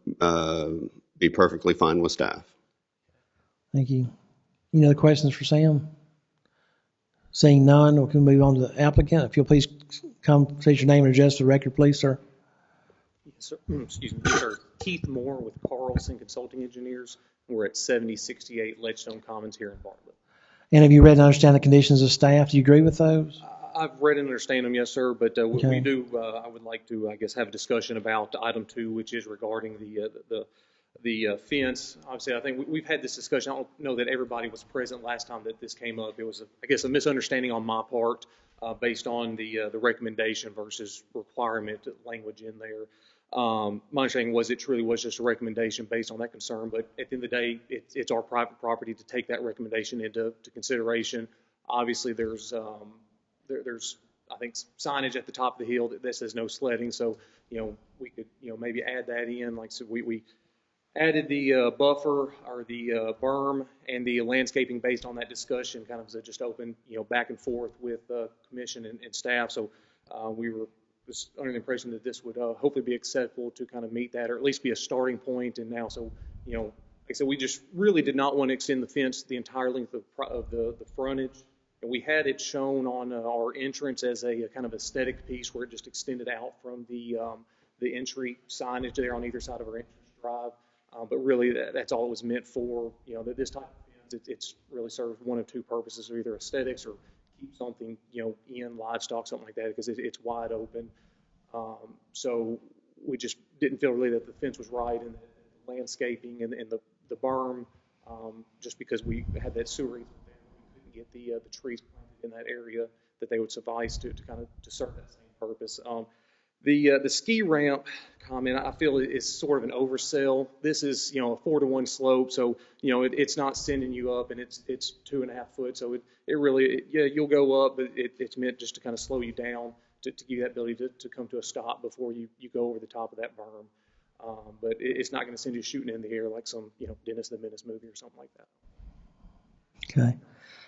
Speaker 6: be perfectly fine with staff.
Speaker 1: Thank you. Any other questions for Sam? Seeing none, we can move on to the applicant. If you'll please come state your name and address for the record, please, sir.
Speaker 4: Yes, sir. Excuse me, sir.
Speaker 9: Keith Moore with Carlson Consulting Engineers. We're at 7068 Ledgestone Commons here in Bartlett.
Speaker 1: And have you read and understand the conditions of staff? Do you agree with those?
Speaker 9: I've read and understand them, yes, sir. But
Speaker 1: Okay.
Speaker 9: we do. I would like to, I guess, have a discussion about item 2, which is regarding the fence. Obviously, I think we've had this discussion. I don't know that everybody was present last time that this came up. It was, I guess, a misunderstanding on my part based on the recommendation versus requirement language in there. My understanding was it truly was just a recommendation based on that concern, but at the end of the day, it's our private property to take that recommendation into consideration. Obviously, there's I think signage at the top of the hill that says no sledding, so we could maybe add that in. Like I said, we added the buffer or the berm and the landscaping based on that discussion, kind of just open back and forth with commission and staff. So we were just under the impression that this would hopefully be acceptable to kind of meet that, or at least be a starting point. And now, so like I said, we just really did not want to extend the fence the entire length of the frontage. And we had it shown on our entrance as a kind of aesthetic piece where it just extended out from the entry signage there on either side of our entrance drive. But really, that's all it was meant for. That this type of fence, it's really served one of two purposes, or either aesthetics or keep something, in livestock, something like that, because it's wide open. So we just didn't feel really that the fence was right, and the landscaping and the berm, just because we had that sewer easement there, we couldn't get the trees planted in that area that they would suffice to kind of to serve that same purpose. The ski ramp comment, I feel, is sort of an oversell. This is, a 4-to-1 slope, so it's not sending you up, and it's 2.5 foot. So it really, you'll go up, but it's meant just to kind of slow you down to give you that ability to come to a stop before you go over the top of that berm. But it's not going to send you shooting in the air like some Dennis the Menace movie or something like that.
Speaker 1: Okay.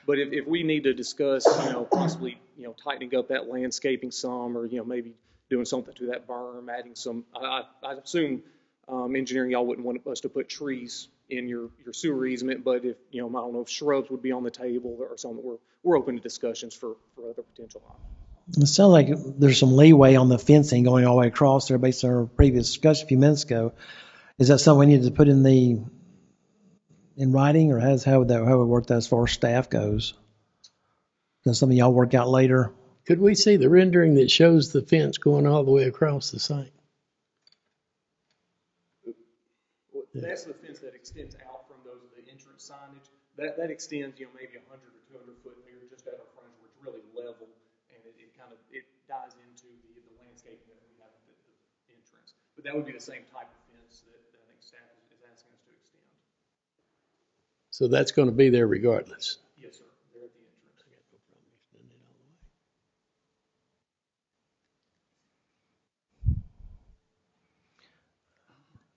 Speaker 9: But if we need to discuss, possibly tightening up that landscaping some, or maybe doing something to that berm, adding some. I assume engineering, y'all wouldn't want us to put trees in your sewer easement, but if I don't know if shrubs would be on the table or something. We're open to discussions for other potential options.
Speaker 1: It sounds like there's some leeway on the fencing going all the way across there based on our previous discussion a few minutes ago. Is that something we need to put in writing, or how would it work as far as staff goes? Does something y'all work out later?
Speaker 2: Could we see the rendering that shows the fence going all the way across the site?
Speaker 9: That's the fence that extends out from the entrance signage. That extends, maybe 100 or 200 foot there, just at our frontage, where it's really level, and it dies into the landscaping that we have at the entrance. But that would be the same type of fence that I think staff is asking us to extend.
Speaker 2: So that's going to be there regardless.
Speaker 9: Yes, sir. They're at the entrance.
Speaker 2: I got no problem extending it all the way.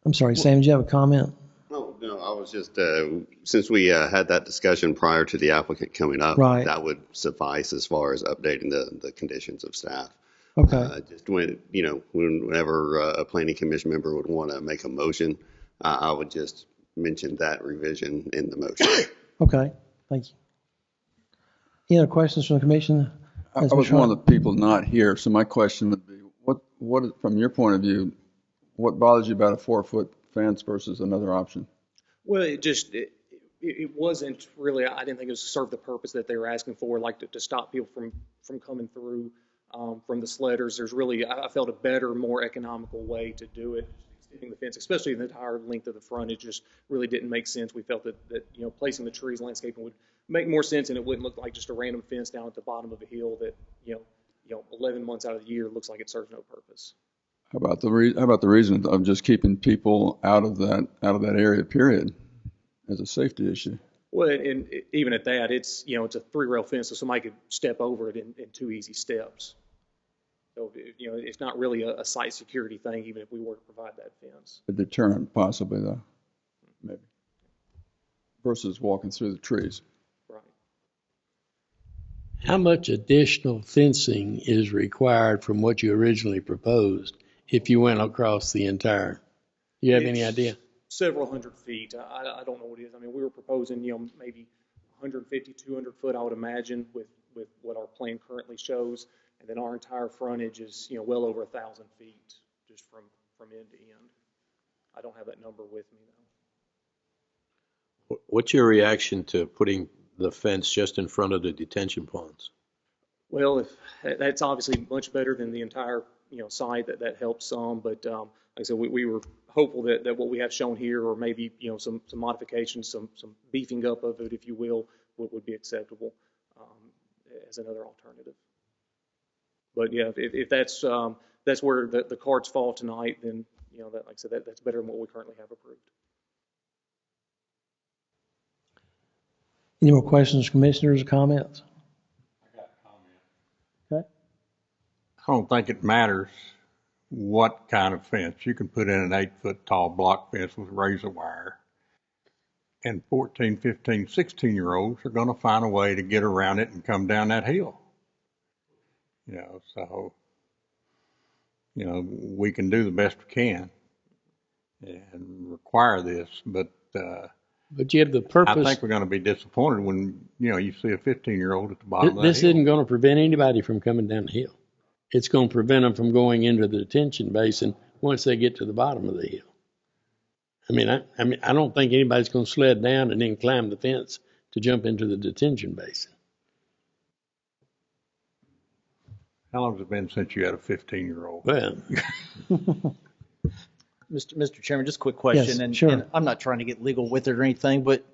Speaker 1: I'm sorry, Sam, did you have a comment?
Speaker 6: Oh, no, I was just, since we had that discussion prior to the applicant coming up,
Speaker 1: Right.
Speaker 6: that would suffice as far as updating the conditions of staff.
Speaker 1: Okay.
Speaker 6: Just whenever a planning commission member would want to make a motion, I would just mention that revision in the motion.
Speaker 1: Okay, thank you. Any other questions from the commission?
Speaker 12: I was one of the people not here, so my question would be, what from your point of view, what bothers you about a 4-foot fence versus another option?
Speaker 9: Well, it wasn't really, I didn't think it was to serve the purpose that they were asking for, like to stop people from coming through from the sledders. There's really, I felt, a better, more economical way to do it. Extending the fence, especially the entire length of the frontage, just really didn't make sense. We felt that placing the trees, landscaping would make more sense, and it wouldn't look like just a random fence down at the bottom of a hill that 11 months out of the year looks like it serves no purpose.
Speaker 12: How about the reason of just keeping people out of that area, period, as a safety issue?
Speaker 9: Well, and even at that, it's a 3-rail fence, so somebody could step over it in 2 easy steps. So it's not really a site security thing, even if we were to provide that fence.
Speaker 12: A deterrent, possibly, though, maybe, versus walking through the trees.
Speaker 9: Right.
Speaker 2: How much additional fencing is required from what you originally proposed if you went across the entire? Do you have any idea?
Speaker 9: Several hundred feet. I don't know what it is. I mean, we were proposing, maybe 150, 200 foot, I would imagine, with what our plan currently shows. And then our entire frontage is, well over 1,000 feet just from end to end. I don't have that number with me now.
Speaker 15: What's your reaction to putting the fence just in front of the detention ponds?
Speaker 9: Well, if that's obviously much better than the entire site, that helps some. But like I said, we were hopeful that what we have shown here, or maybe some modifications, some beefing up of it, if you will, would be acceptable as another alternative. But yeah, if that's where the cards fall tonight, then that, like I said, that's better than what we currently have approved.
Speaker 1: Any more questions, commissioners, or comments?
Speaker 16: I got a comment. Okay. I don't think it matters what kind of fence. You can put in an 8-foot tall block fence with razor wire. And 14, 15, 16-year-olds are going to find a way to get around it and come down that hill. So, we can do the best we can and require this, but
Speaker 2: you have the purpose.
Speaker 16: I think we're going to be disappointed when, you see a 15-year-old at the bottom of that
Speaker 2: This
Speaker 16: hill.
Speaker 2: isn't going to prevent anybody from coming down the hill. It's going to prevent them from going into the detention basin once they get to the bottom of the hill. I don't think anybody's going to sled down and then climb the fence to jump into the detention basin.
Speaker 16: How long has it been since you had a 15-year-old?
Speaker 2: Well,
Speaker 11: Mr. Chairman, just a quick question,
Speaker 1: Yes, sure.
Speaker 11: and I'm not trying to get legal with it or anything, but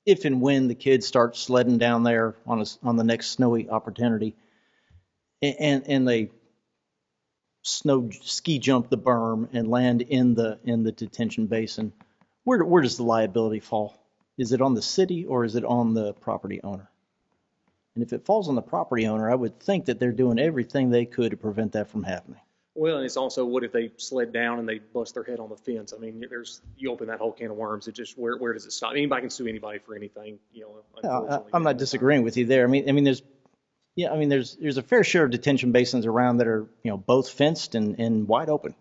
Speaker 11: if and when the kids start sledding down there on the next snowy opportunity, and they ski jump the berm and land in the detention basin, where does the liability fall? Is it on the city or is it on the property owner? And if it falls on the property owner, I would think that they're doing everything they could to prevent that from happening.
Speaker 9: Well, and it's also, what if they sled down and they bust their head on the fence? You open that whole can of worms. It just, where does it stop? Anybody can sue anybody for anything.
Speaker 11: I'm not disagreeing with you there. There's a fair share of detention basins around that are both fenced and wide open,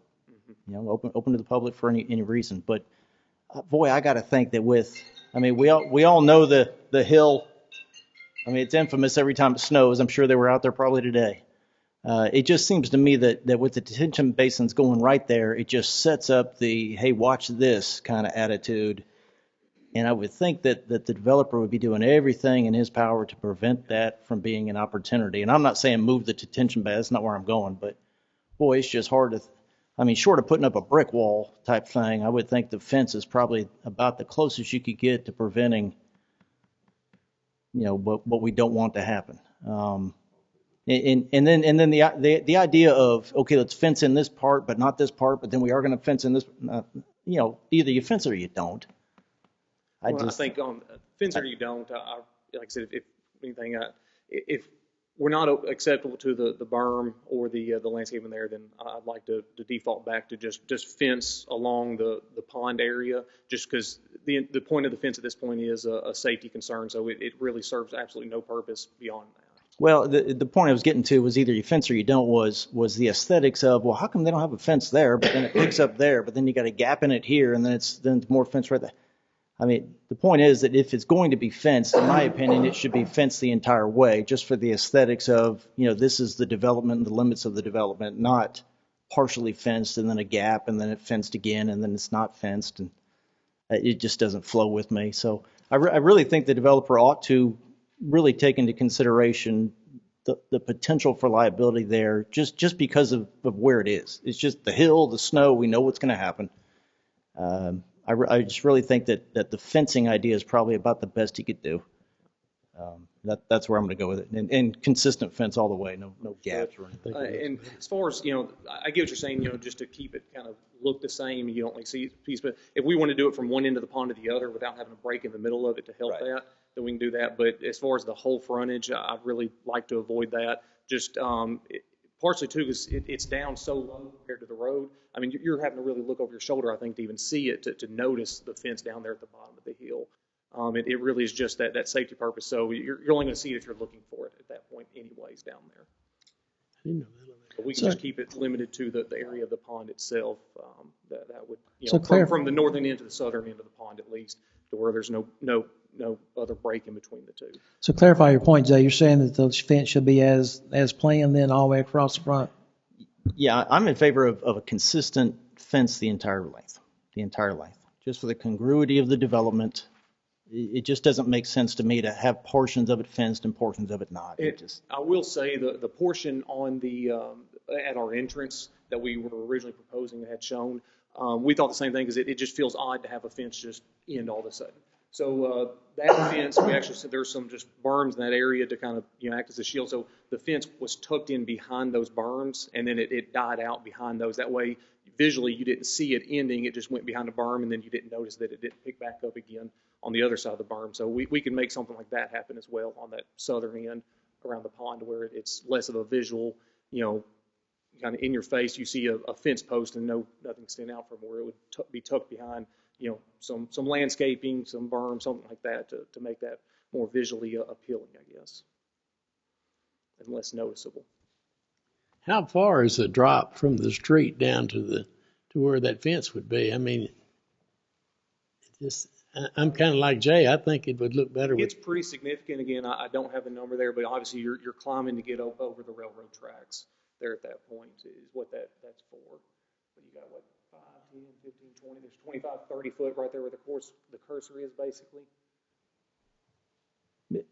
Speaker 11: open to the public for any reason. But boy, I got to think that we all know the hill. It's infamous every time it snows. I'm sure they were out there probably today. It just seems to me that with the detention basins going right there, it just sets up the, hey, watch this kind of attitude. And I would think that the developer would be doing everything in his power to prevent that from being an opportunity. And I'm not saying move the detention basin. That's not where I'm going. But, boy, it's just hard to, short of putting up a brick wall type thing, I would think the fence is probably about the closest you could get to preventing, what we don't want to happen. And then the idea of, okay, let's fence in this part, but not this part, but then we are going to fence in this, either you fence or you don't.
Speaker 9: I think on fence or you don't, like I said, if anything, if we're not acceptable to the berm or the landscaping there, then I'd like to default back to just fence along the pond area, just because the point of the fence at this point is a safety concern, so it really serves absolutely no purpose beyond that.
Speaker 11: Well, the point I was getting to was either you fence or you don't was the aesthetics of, well, how come they don't have a fence there, but then it picks up there, but then you got a gap in it here, and then it's more fence right there. The point is that if it's going to be fenced, in my opinion, it should be fenced the entire way, just for the aesthetics of, this is the development and the limits of the development, not partially fenced and then a gap and then it fenced again and then it's not fenced, and it just doesn't flow with me. So I really think the developer ought to really take into consideration the potential for liability there, just because of where it is. It's just the hill, the snow, we know what's going to happen. I just really think that the fencing idea is probably about the best he could do. That's where I'm going to go with it. And consistent fence all the way, no gaps or anything.
Speaker 9: And as far as, I get what you're saying, just to keep it kind of look the same, you don't see a piece, but if we want to do it from one end of the pond to the other without having a break in the middle of it to help that, then we can do that. But as far as the whole frontage, I really like to avoid that. Just partially too, because it's down so low compared to the road. You're having to really look over your shoulder, I think, to even see it, to notice the fence down there at the bottom of the hill. It really is just that safety purpose. So you're only going to see it if you're looking for it at that point anyways down there.
Speaker 2: I didn't know that.
Speaker 9: But we can just keep it limited to the area of the pond itself. That would,
Speaker 1: So
Speaker 9: from the northern end to the southern end of the pond at least, to where there's no other break in between the two.
Speaker 1: So clarify your point, Jay. You're saying that the fence should be as planned then all the way across the front?
Speaker 11: Yeah, I'm in favor of a consistent fence the entire length, just for the congruity of the development. It just doesn't make sense to me to have portions of it fenced and portions of it not.
Speaker 17: I will say the portion on the at our entrance that we were originally proposing and had shown, we thought the same thing because it just feels odd to have a fence just end all of a sudden. So that fence, we actually said there's some just berms in that area to kind of act as a shield. So the fence was tucked in behind those berms, and then it died out behind those. That way, visually, you didn't see it ending. It just went behind the berm, and then you didn't notice that it didn't pick back up again on the other side of the berm. So we can make something like that happen as well on that southern end around the pond, where it's less of a visual, kind of in your face. You see a fence post and nothing standing out from where it would be tucked behind, some landscaping, some berm, something like that to make that more visually appealing, I guess, and less noticeable.
Speaker 2: How far is the drop from the street down to where that fence would be? I mean, I'm kind of like Jay. I think it would look better.
Speaker 17: It's pretty significant. Again, I don't have the number there, but obviously you're climbing to get over the railroad tracks there at that point is what that's for. But you got 5, 10, 15, 20. There's 25, 30 foot right there where the cursor is basically. Yeah,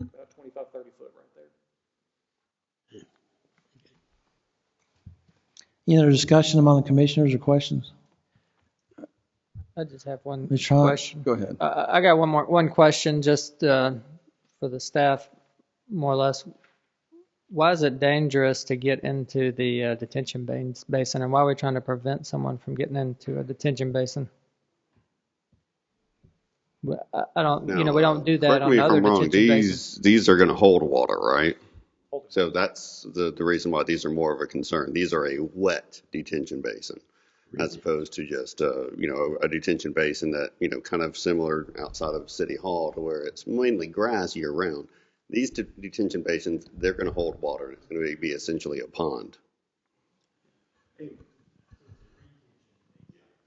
Speaker 17: about 25, 30 foot right there.
Speaker 1: Any other discussion among the commissioners or questions?
Speaker 13: I just have one
Speaker 1: Mr. Hunt,
Speaker 13: question.
Speaker 12: Go ahead.
Speaker 13: I got one question just for the staff, more or less. Why is it dangerous to get into the detention basin, and why are we trying to prevent someone from getting into a detention basin? I don't,
Speaker 6: Now,
Speaker 13: we don't do that on
Speaker 6: correct me if
Speaker 13: other
Speaker 6: I'm wrong,
Speaker 13: detention basins.
Speaker 6: these are going to hold water, right? So that's the reason why these are more of a concern. These are a wet detention basin, as opposed to just a detention basin that kind of similar outside of City Hall to where it's mainly grass year round. These detention basins, they're going to hold water. It's going to be essentially a pond.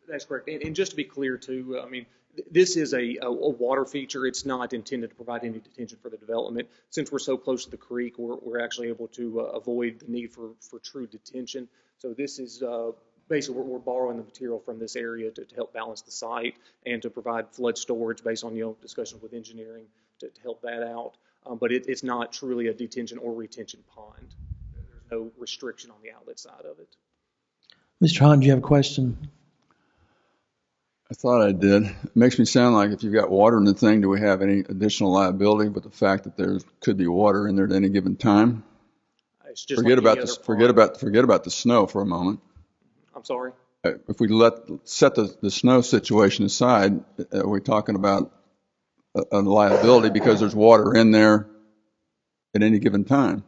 Speaker 17: That's correct. And just to be clear too, I mean, this is a water feature. It's not intended to provide any detention for the development. Since we're so close to the creek, we're actually able to avoid the need for true detention. So this is basically we're borrowing the material from this area to help balance the site and to provide flood storage based on discussions with engineering to help that out. But it's not truly a detention or retention pond. There's no restriction on the outlet side of it.
Speaker 1: Mr. Hunt, do you have a question?
Speaker 12: I thought I did. It makes me sound like if you've got water in the thing, do we have any additional liability with the fact that there could be water in there at any given time?
Speaker 17: It's just
Speaker 12: forget
Speaker 17: like
Speaker 12: about the snow for a moment.
Speaker 17: I'm sorry?
Speaker 12: If we set the snow situation aside, are we talking about a liability because there's water in there at any given time?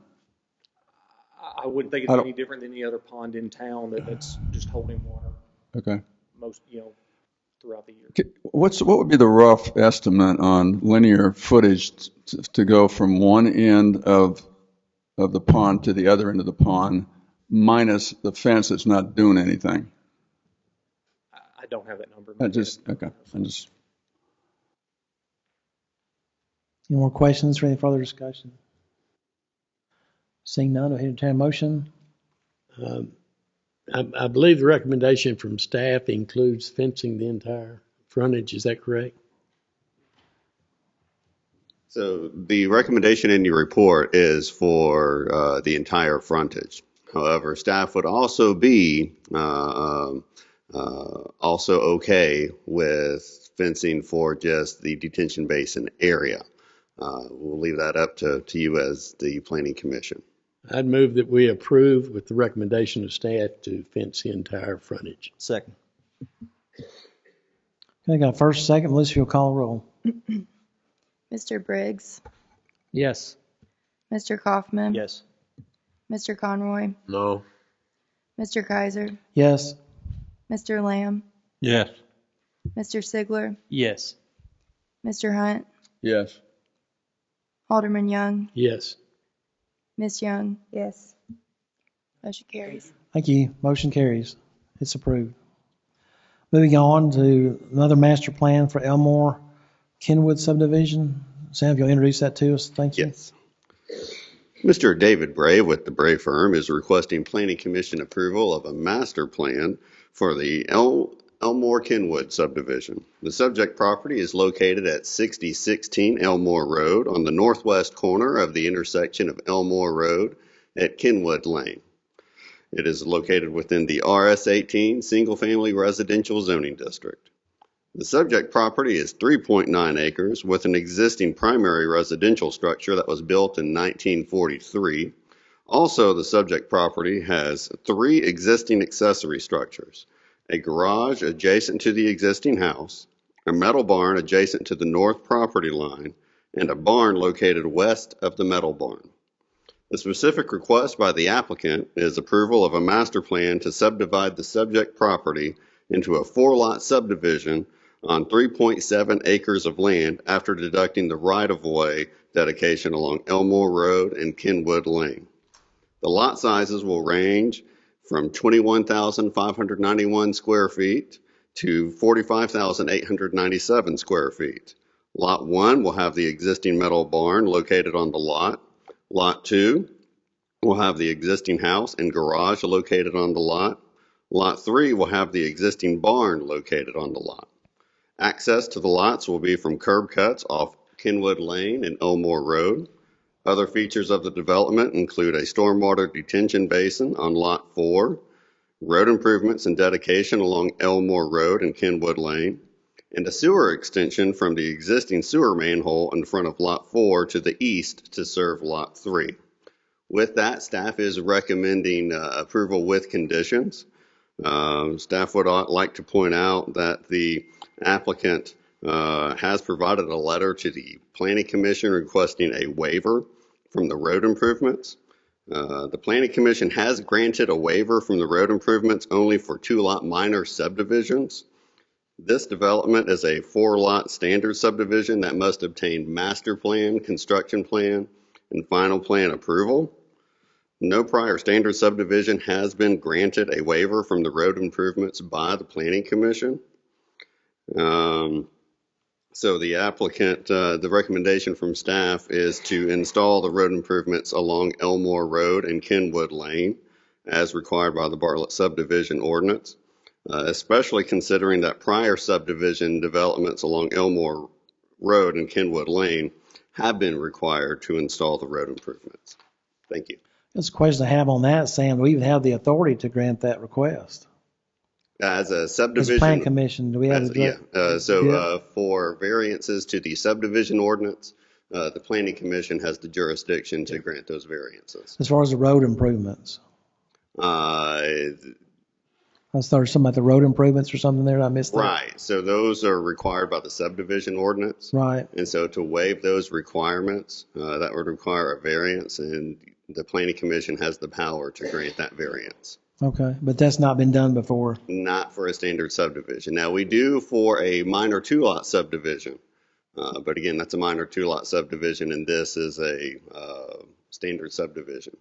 Speaker 17: I wouldn't think it's any different than any other pond in town that's just holding water.
Speaker 12: Okay.
Speaker 17: Most, throughout the year.
Speaker 12: What would be the rough estimate on linear footage to go from one end of the pond to the other end of the pond, minus the fence that's not doing anything?
Speaker 17: I don't have that number.
Speaker 12: Okay.
Speaker 1: Any more questions or any further discussion? Seeing none, I'll entertain a motion.
Speaker 2: I believe the recommendation from staff includes fencing the entire frontage. Is that correct?
Speaker 6: So the recommendation in your report is for the entire frontage. However, staff would also be also okay with fencing for just the detention basin area. We'll leave that up to you as the planning commission.
Speaker 2: I'd move that we approve with the recommendation of staff to fence the entire frontage.
Speaker 11: Second.
Speaker 1: Okay, got a first, second. Melissa, you'll call a roll.
Speaker 3: Mr. Briggs?
Speaker 13: Yes.
Speaker 3: Mr. Kaufman?
Speaker 11: Yes.
Speaker 3: Mr. Conroy?
Speaker 8: No.
Speaker 3: Mr. Kaiser?
Speaker 1: Yes.
Speaker 3: Mr. Lamb?
Speaker 16: Yes.
Speaker 3: Mr. Sigler?
Speaker 14: Yes.
Speaker 3: Mr. Hunt?
Speaker 12: Yes.
Speaker 3: Alderman Young?
Speaker 2: Yes.
Speaker 3: Ms. Young? Yes. Motion carries.
Speaker 1: Thank you. Motion carries. It's approved. Moving on to another master plan for Elmore, Kenwood subdivision. Sam, if you'll introduce that to us, thank you.
Speaker 6: Yes. Mr. David Bray with the Bray Firm is requesting Planning Commission approval of a master plan for the Elmore Kenwood subdivision. The subject property is located at 6016 Elmore Road on the northwest corner of the intersection of Elmore Road at Kenwood Lane. It is located within the RS-18 single-family residential zoning district. The subject property is 3.9 acres with an existing primary residential structure that was built in 1943. Also, the subject property has 3 existing accessory structures: a garage adjacent to the existing house, a metal barn adjacent to the north property line, and a barn located west of the metal barn. The specific request by the applicant is approval of a master plan to subdivide the subject property into a 4-lot subdivision on 3.7 acres of land after deducting the right-of-way dedication along Elmore Road and Kenwood Lane. The lot sizes will range from 21,591 square feet to 45,897 square feet. Lot 1 will have the existing metal barn located on the lot. Lot 2 will have the existing house and garage located on the lot. Lot 3 will have the existing barn located on the lot. Access to the lots will be from curb cuts off Kenwood Lane and Elmore Road. Other features of the development include a stormwater detention basin on Lot 4, road improvements and dedication along Elmore Road and Kenwood Lane, and a sewer extension from the existing sewer manhole in front of Lot 4 to the east to serve Lot 3. With that, staff is recommending approval with conditions. Staff would like to point out that the applicant has provided a letter to the Planning Commission requesting a waiver from the road improvements. The Planning Commission has granted a waiver from the road improvements only for 2-lot minor subdivisions. This development is a 4-lot standard subdivision that must obtain master plan, construction plan, and final plan approval. No prior standard subdivision has been granted a waiver from the road improvements by the Planning Commission. So the applicant, the recommendation from staff is to install the road improvements along Elmore Road and Kenwood Lane as required by the Bartlett Subdivision Ordinance, especially considering that prior subdivision developments along Elmore Road and Kenwood Lane have been required to install the road improvements. Thank you.
Speaker 1: That's a question I have on that, Sam. Do we even have the authority to grant that request?
Speaker 6: As a subdivision.
Speaker 1: As a plan commission, do we have
Speaker 6: for variances to the subdivision ordinance, the Planning Commission has the jurisdiction to grant those variances.
Speaker 1: As far as the road improvements? I thought there was something about the road improvements or something there. I missed that.
Speaker 6: Right. So those are required by the subdivision ordinance.
Speaker 1: Right.
Speaker 6: And so to waive those requirements, that would require a variance, and the Planning Commission has the power to grant that variance.
Speaker 1: Okay, but that's not been done before?
Speaker 6: Not for a standard subdivision. Now, we do for a minor 2-lot subdivision, but again, that's a minor 2-lot subdivision, and this is a standard subdivision.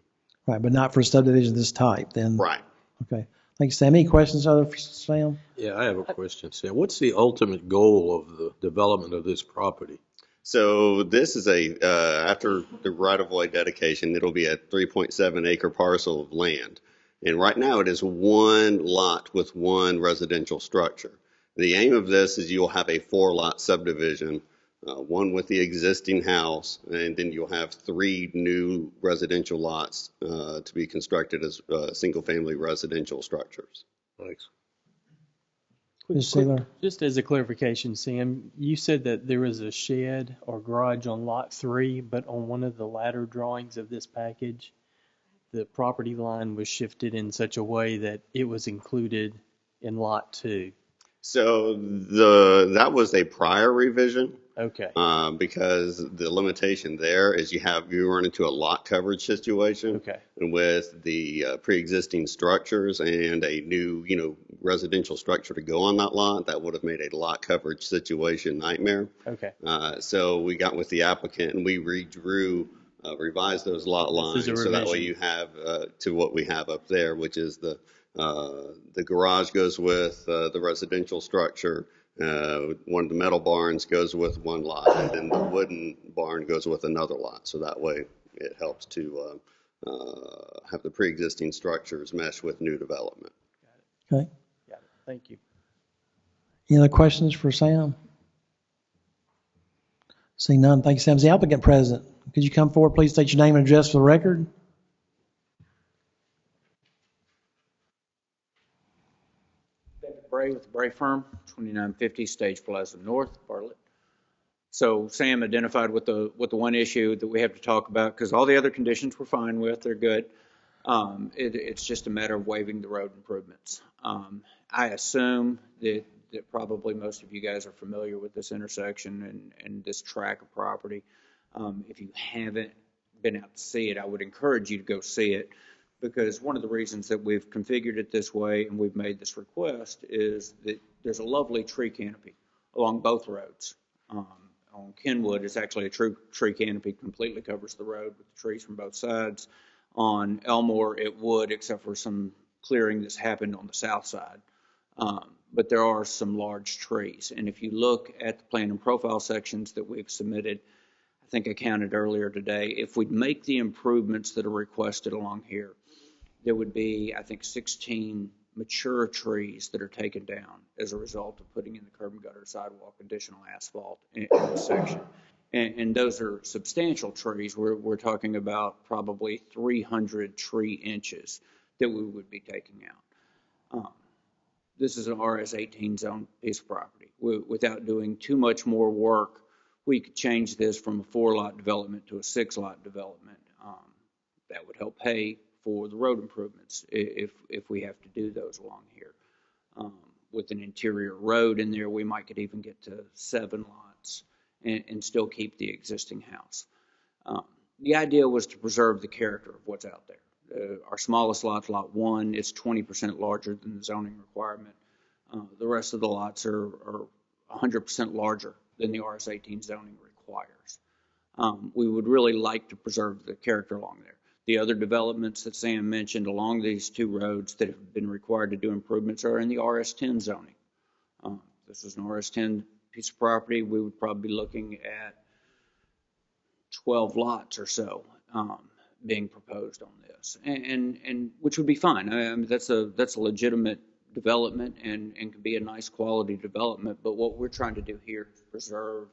Speaker 1: Right, but not for a subdivision of this type, then?
Speaker 6: Right.
Speaker 1: Okay. Thank you, Sam. Any questions other for Sam?
Speaker 8: Yeah, I have a question, Sam. What's the ultimate goal of the development of this property?
Speaker 6: So this is after the right-of-way dedication, it'll be a 3.7 acre parcel of land. And right now it is 1 lot with 1 residential structure. The aim of this is you'll have a 4-lot subdivision, 1 with the existing house, and then you'll have 3 new residential lots to be constructed as single-family residential structures.
Speaker 8: Thanks.
Speaker 14: Just as a clarification, Sam, you said that there was a shed or garage on Lot 3, but on one of the latter drawings of this package, the property line was shifted in such a way that it was included in Lot 2.
Speaker 6: So that was a prior revision.
Speaker 14: Okay.
Speaker 6: Because the limitation there is you run into a lot coverage situation.
Speaker 14: Okay.
Speaker 6: And with the pre-existing structures and a new, residential structure to go on that lot, that would have made a lot coverage situation nightmare.
Speaker 14: Okay.
Speaker 6: So we got with the applicant and we revised those lot lines so that way you have to what we have up there, which is the garage goes with the residential structure. One of the metal barns goes with 1 lot, and then the wooden barn goes with another lot. So that way it helps to have the pre-existing structures mesh with new development.
Speaker 1: Okay.
Speaker 14: Got it. Thank you.
Speaker 1: Any other questions for Sam? Seeing none, thank you, Sam. Is the applicant present? Could you come forward, please state your name and address for the record?
Speaker 18: David Bray with the Bray Firm, 2950 Stage Plaza North, Bartlett. So Sam identified with the one issue that we have to talk about, because all the other conditions we're fine with, they're good. It's just a matter of waiving the road improvements. I assume that probably most of you guys are familiar with this intersection and this tract of property. If you haven't been out to see it, I would encourage you to go see it, because one of the reasons that we've configured it this way and we've made this request is that there's a lovely tree canopy along both roads. On Kenwood, it's actually a true tree canopy, completely covers the road with the trees from both sides. On Elmore, it would, except for some clearing that's happened on the south side. But there are some large trees. And if you look at the plan and profile sections that we've submitted, I think I counted earlier today, if we'd make the improvements that are requested along here, there would be, I think, 16 mature trees that are taken down as a result of putting in the curb and gutter, sidewalk, additional asphalt in this section. And those are substantial trees. We're talking about probably 300 tree inches that we would be taking out. This is an RS-18 zone piece of property. Without doing too much more work, we could change this from a 4-lot development to a 6-lot development. That would help pay for the road improvements if we have to do those along here. With an interior road in there, we might could even get to 7 lots and still keep the existing house. The idea was to preserve the character of what's out there. Our smallest lot's lot 1. It's 20% larger than the zoning requirement. The rest of the lots are 100% larger than the RS-18 zoning requires. We would really like to preserve the character along there. The other developments that Sam mentioned along these 2 roads that have been required to do improvements are in the RS-10 zoning. This is an RS-10 piece of property. We would probably be looking at 12 lots or so being proposed on this, and which would be fine. I mean, that's a legitimate development and could be a nice quality development. But what we're trying to do here is preserve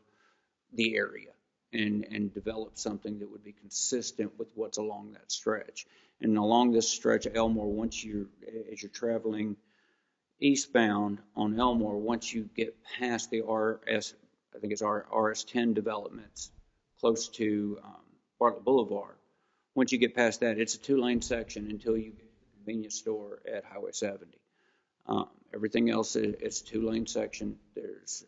Speaker 18: the area and develop something that would be consistent with what's along that stretch. And along this stretch of Elmore, as you're traveling eastbound on Elmore, once you get past the RS-10 developments close to Bartlett Boulevard, once you get past that, it's a 2-lane section until you get to the convenience store at Highway 70. Everything else is a 2-lane section. There's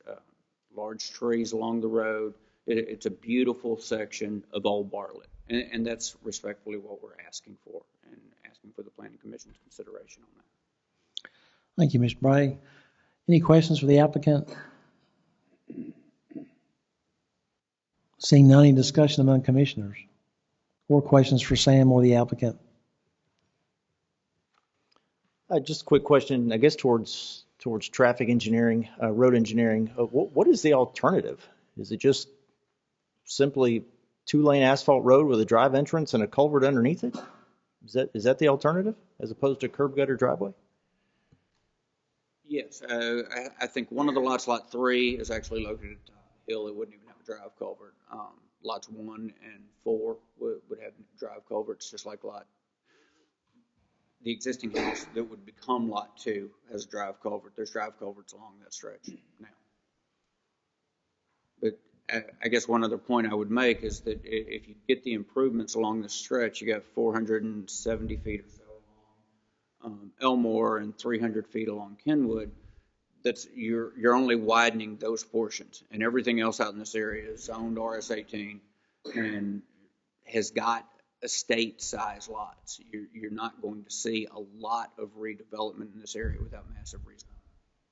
Speaker 18: large trees along the road. It's a beautiful section of Old Bartlett, and that's respectfully what we're asking for, and asking for the Planning Commission's consideration on that.
Speaker 1: Thank you, Mr. Bray. Any questions for the applicant? Seeing none, any discussion among commissioners? Or questions for Sam or the applicant?
Speaker 11: Just a quick question, I guess, towards traffic engineering, road engineering. What is the alternative? Is it just simply 2-lane asphalt road with a drive entrance and a culvert underneath it? Is that the alternative, as opposed to curb gutter driveway?
Speaker 18: Yes, I think one of the lots, lot 3, is actually located at the top of the hill. It wouldn't even have a drive culvert. Lots 1 and 4 would have drive culverts, just like the existing house that would become lot 2 has a drive culvert. There's drive culverts along that stretch now. But I guess one other point I would make is that if you get the improvements along this stretch, you got 470 feet or so along Elmore and 300 feet along Kenwood. You're only widening those portions, and everything else out in this area is zoned RS-18 and has got estate-size lots. You're not going to see a lot of redevelopment in this area without massive rezoning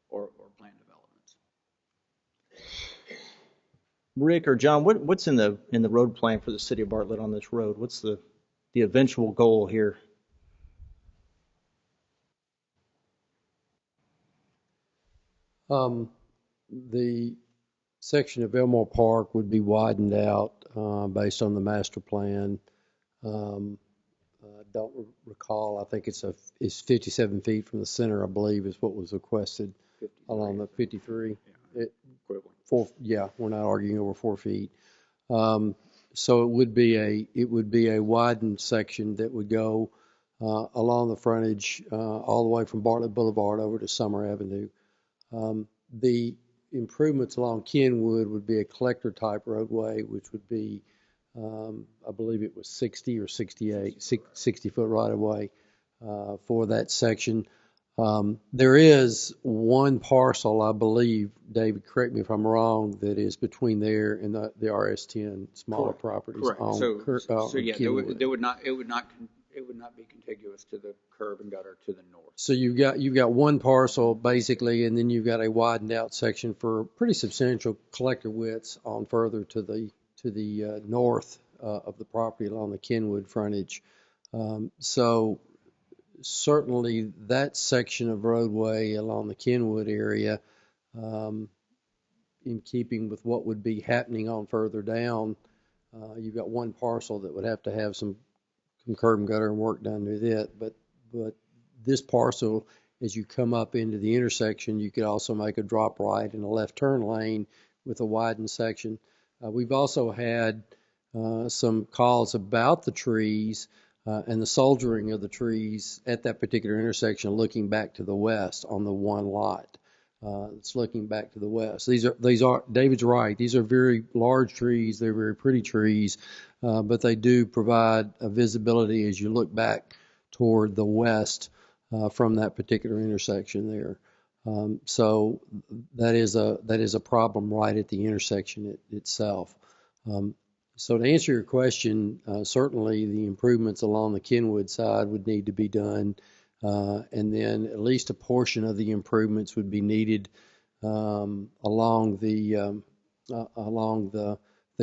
Speaker 18: or planned developments.
Speaker 11: Rick or John, what's in the road plan for the city of Bartlett on this road? What's the eventual goal here?
Speaker 19: The section of Elmore Park would be widened out based on the master plan. Don't recall. I think it's 57 feet from the center, I believe, is what was requested along the 53. Yeah, we're not arguing over 4 feet. So it would be a widened section that would go along the frontage all the way from Bartlett Boulevard over to Summer Avenue. The improvements along Kenwood would be a collector type roadway, which would be, I believe it was 60 or 68, 60 foot right of way for that section. There is one parcel, I believe, David, correct me if I'm wrong, that is between there and the RS10 smaller properties.
Speaker 18: Correct. So yeah,
Speaker 19: Kenwood.
Speaker 18: it would not be contiguous to the curb and gutter to the north.
Speaker 19: So you've got one parcel basically, and then you've got a widened out section for pretty substantial collector widths on further to the north of the property along the Kenwood frontage. So certainly that section of roadway along the Kenwood area, in keeping with what would be happening on further down, you've got one parcel that would have to have some curb and gutter and work done with it. But this parcel, as you come up into the intersection, you could also make a drop right in a left turn lane with a widened section. We've also had some calls about the trees and the soldiering of the trees at that particular intersection looking back to the west on the one lot. It's looking back to the west. These are David's right. These are very large trees. They're very pretty trees, but they do provide a visibility as you look back toward the west from that particular intersection there. So that is a problem right at the intersection itself. So to answer your question, certainly the improvements along the Kenwood side would need to be done, and then at least a portion of the improvements would be needed along the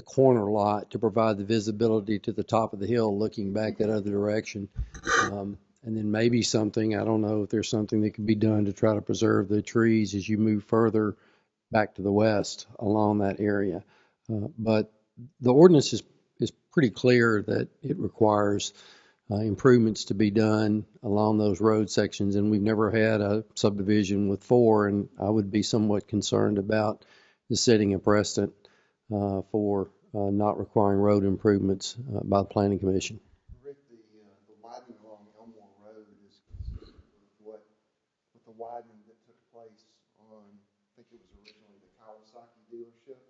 Speaker 19: corner lot to provide the visibility to the top of the hill looking back that other direction. And then maybe something, I don't know if there's something that could be done to try to preserve the trees as you move further back to the west along that area. But the ordinance is pretty clear that it requires improvements to be done along those road sections, and we've never had a subdivision with 4, and I would be somewhat concerned about the setting a precedent for not requiring road improvements by the Planning Commission.
Speaker 5: Rick, the widening along Elmore Road is consistent with the widening that took place on, I think it was originally the Kawasaki dealership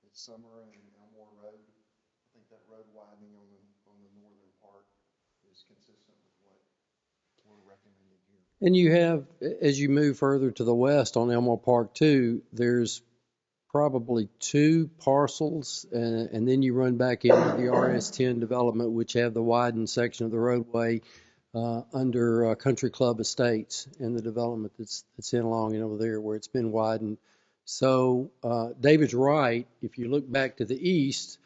Speaker 5: at Summer and Elmore Road. I think that road widening on the northern part is consistent with what we're recommending here.
Speaker 19: And you have, as you move further to the west on Elmore Park 2, there's probably 2 parcels, and then you run back into the RS10 development, which have the widened section of the roadway under Country Club Estates and the development that's in along and over there where it's been widened. So David's right. If you look back to the east,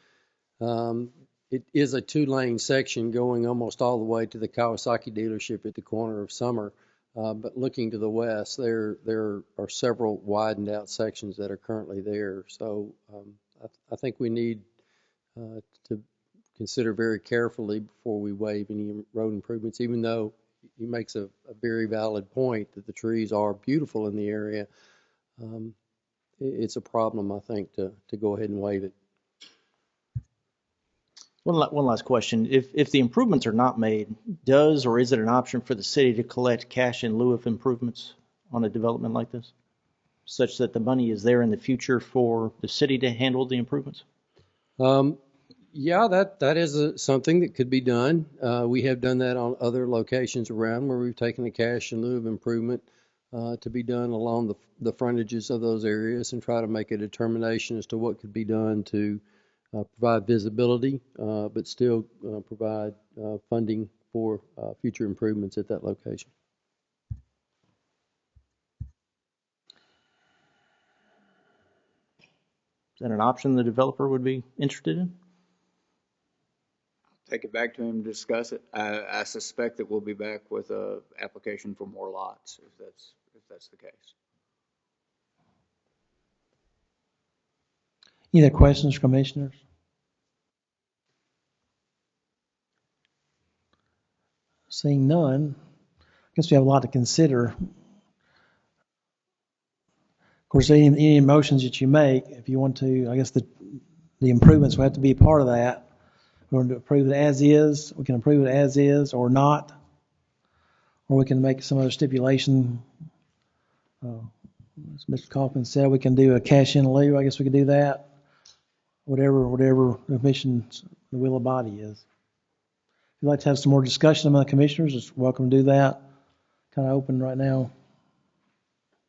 Speaker 19: it is a 2-lane section going almost all the way to the Kawasaki dealership at the corner of Summer. But looking to the west, there are several widened out sections that are currently there. So I think we need to consider very carefully before we waive any road improvements, even though he makes a very valid point that the trees are beautiful in the area. It's a problem, I think, to go ahead and waive it.
Speaker 11: One last question. If the improvements are not made, does or is it an option for the city to collect cash in lieu of improvements on a development like this, such that the money is there in the future for the city to handle the improvements?
Speaker 19: Yeah, that is something that could be done. We have done that on other locations around where we've taken the cash in lieu of improvement to be done along the frontages of those areas and try to make a determination as to what could be done to provide visibility, but still provide funding for future improvements at that location.
Speaker 11: Is that an option the developer would be interested in?
Speaker 18: Take it back to him to discuss it. I suspect that we'll be back with a application for more lots if that's the case.
Speaker 1: Any other questions, commissioners? Seeing none, I guess we have a lot to consider. Of course, any motions that you make, if you want to, I guess the improvements will have to be a part of that. We're going to approve it as is. We can approve it as is or not, or we can make some other stipulation. As Mr. Kaufman said, we can do a cash in lieu. I guess we could do that. Whatever the commission's, the will of the body is. If you'd like to have some more discussion among the commissioners, it's welcome to do that. Kind of open right now.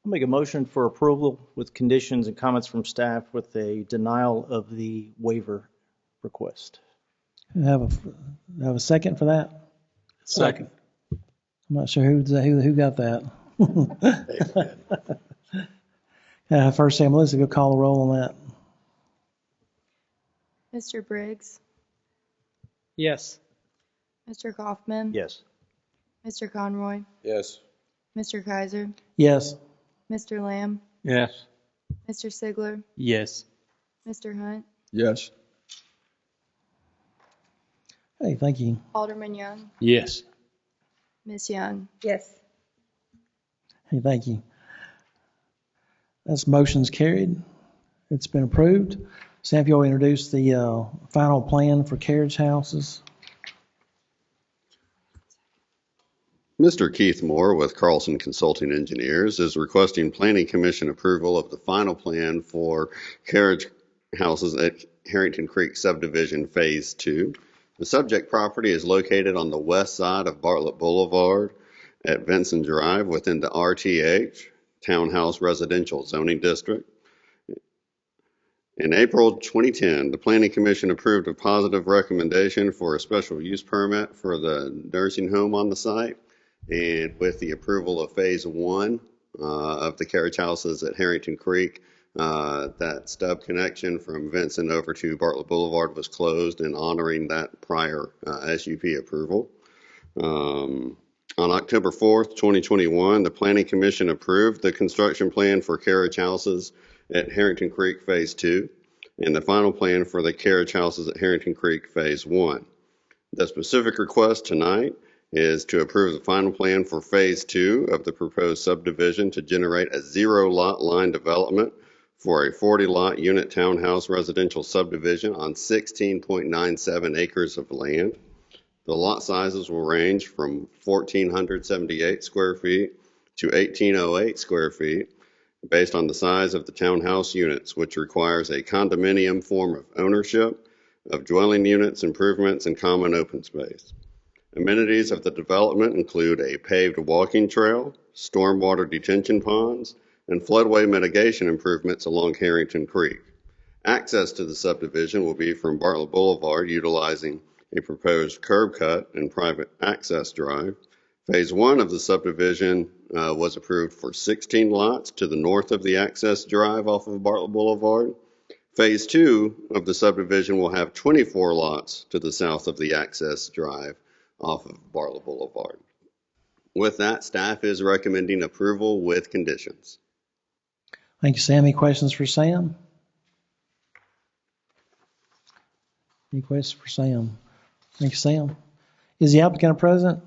Speaker 11: I'll make a motion for approval with conditions and comments from staff with a denial of the waiver request.
Speaker 1: Have a second for that?
Speaker 14: Second.
Speaker 1: I'm not sure who got that. First, Sam, Melissa, go call the roll on that.
Speaker 3: Mr. Briggs,
Speaker 13: Yes.
Speaker 3: Mr. Kaufman,
Speaker 11: Yes.
Speaker 3: Mr. Conroy,
Speaker 15: Yes.
Speaker 3: Mr. Kaiser,
Speaker 1: Yes.
Speaker 3: Mr. Lamb,
Speaker 14: Yes.
Speaker 3: Mr. Sigler,
Speaker 14: Yes.
Speaker 3: Mr. Hunt,
Speaker 12: Yes.
Speaker 1: Hey, thank you.
Speaker 3: Alderman Young,
Speaker 2: Yes.
Speaker 3: Miss Young.
Speaker 20: Yes.
Speaker 1: Hey, thank you. That's motion's carried. It's been approved. Sam, if you'll introduce the final plan for carriage houses.
Speaker 6: Mr. Keith Moore with Carlson Consulting Engineers is requesting Planning Commission approval of the final plan for carriage houses at Harrington Creek Subdivision Phase 2. The subject property is located on the west side of Bartlett Boulevard at Vinson Drive within the RTH, Townhouse Residential Zoning District. In April 2010, the Planning Commission approved a positive recommendation for a special use permit for the nursing home on the site. And with the approval of Phase 1 of the carriage houses at Harrington Creek, that stub connection from Vinson over to Bartlett Boulevard was closed in honoring that prior SUP approval. On October 4th, 2021, the Planning Commission approved the construction plan for carriage houses at Harrington Creek Phase 2 and the final plan for the carriage houses at Harrington Creek Phase 1. The specific request tonight is to approve the final plan for Phase 2 of the proposed subdivision to generate a 0-lot line development for a 40-lot unit townhouse residential subdivision on 16.97 acres of land. The lot sizes will range from 1,478 square feet to 1,808 square feet based on the size of the townhouse units, which requires a condominium form of ownership of dwelling units, improvements, and common open space. Amenities of the development include a paved walking trail, stormwater detention ponds, and floodway mitigation improvements along Harrington Creek. Access to the subdivision will be from Bartlett Boulevard utilizing a proposed curb cut and private access drive. Phase 1 of the subdivision was approved for 16 lots to the north of the access drive off of Bartlett Boulevard. Phase 2 of the subdivision will have 24 lots to the south of the access drive off of Bartlett Boulevard. With that, staff is recommending approval with conditions.
Speaker 1: Thank you, Sam. Any questions for Sam? Any questions for Sam? Thank you, Sam. Is the applicant present?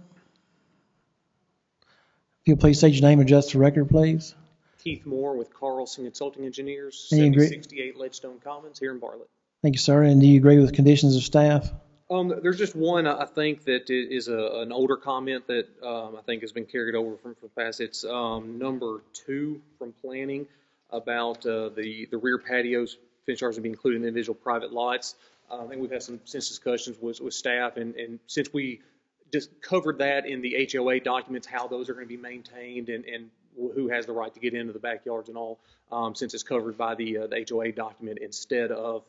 Speaker 1: If you'll please state your name and address the record, please.
Speaker 17: Keith Moore with Carlson Consulting Engineers,
Speaker 1: And you agree-
Speaker 17: 7068 Ledgestone Commons here in Bartlett.
Speaker 1: Thank you, sir. And do you agree with the conditions of staff?
Speaker 17: There's just one I think that is an older comment that I think has been carried over from past. It's number 2 from planning about the rear patios, fence yards, to be included in the individual private lots. I think we've had some discussions with staff, and since we just covered that in the HOA documents, how those are going to be maintained and who has the right to get into the backyards and all, since it's covered by the HOA document instead of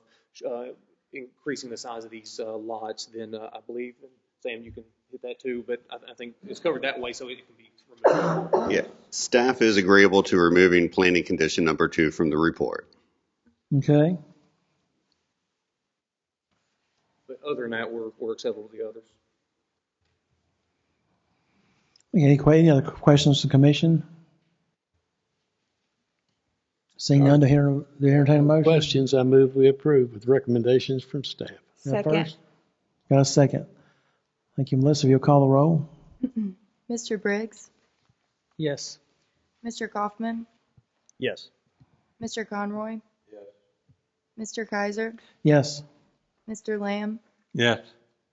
Speaker 17: increasing the size of these lots, then I believe, and Sam, you can hit that too, but I think it's covered that way so it can be removed.
Speaker 6: Yeah, staff is agreeable to removing planning condition number 2 from the report.
Speaker 1: Okay.
Speaker 17: But other than that, we're acceptable with the others.
Speaker 1: Any other questions to the commission? Seeing none, to entertain a motion?
Speaker 2: Questions, I move we approve with recommendations from staff.
Speaker 20: Second.
Speaker 1: Got a second. Thank you, Melissa. If you'll call the roll.
Speaker 3: Mr. Briggs,
Speaker 13: Yes.
Speaker 3: Mr. Kaufman,
Speaker 11: Yes.
Speaker 3: Mr. Conroy, Mr. Kaiser,
Speaker 1: Yes.
Speaker 3: Mr. Lamb,
Speaker 16: Yes.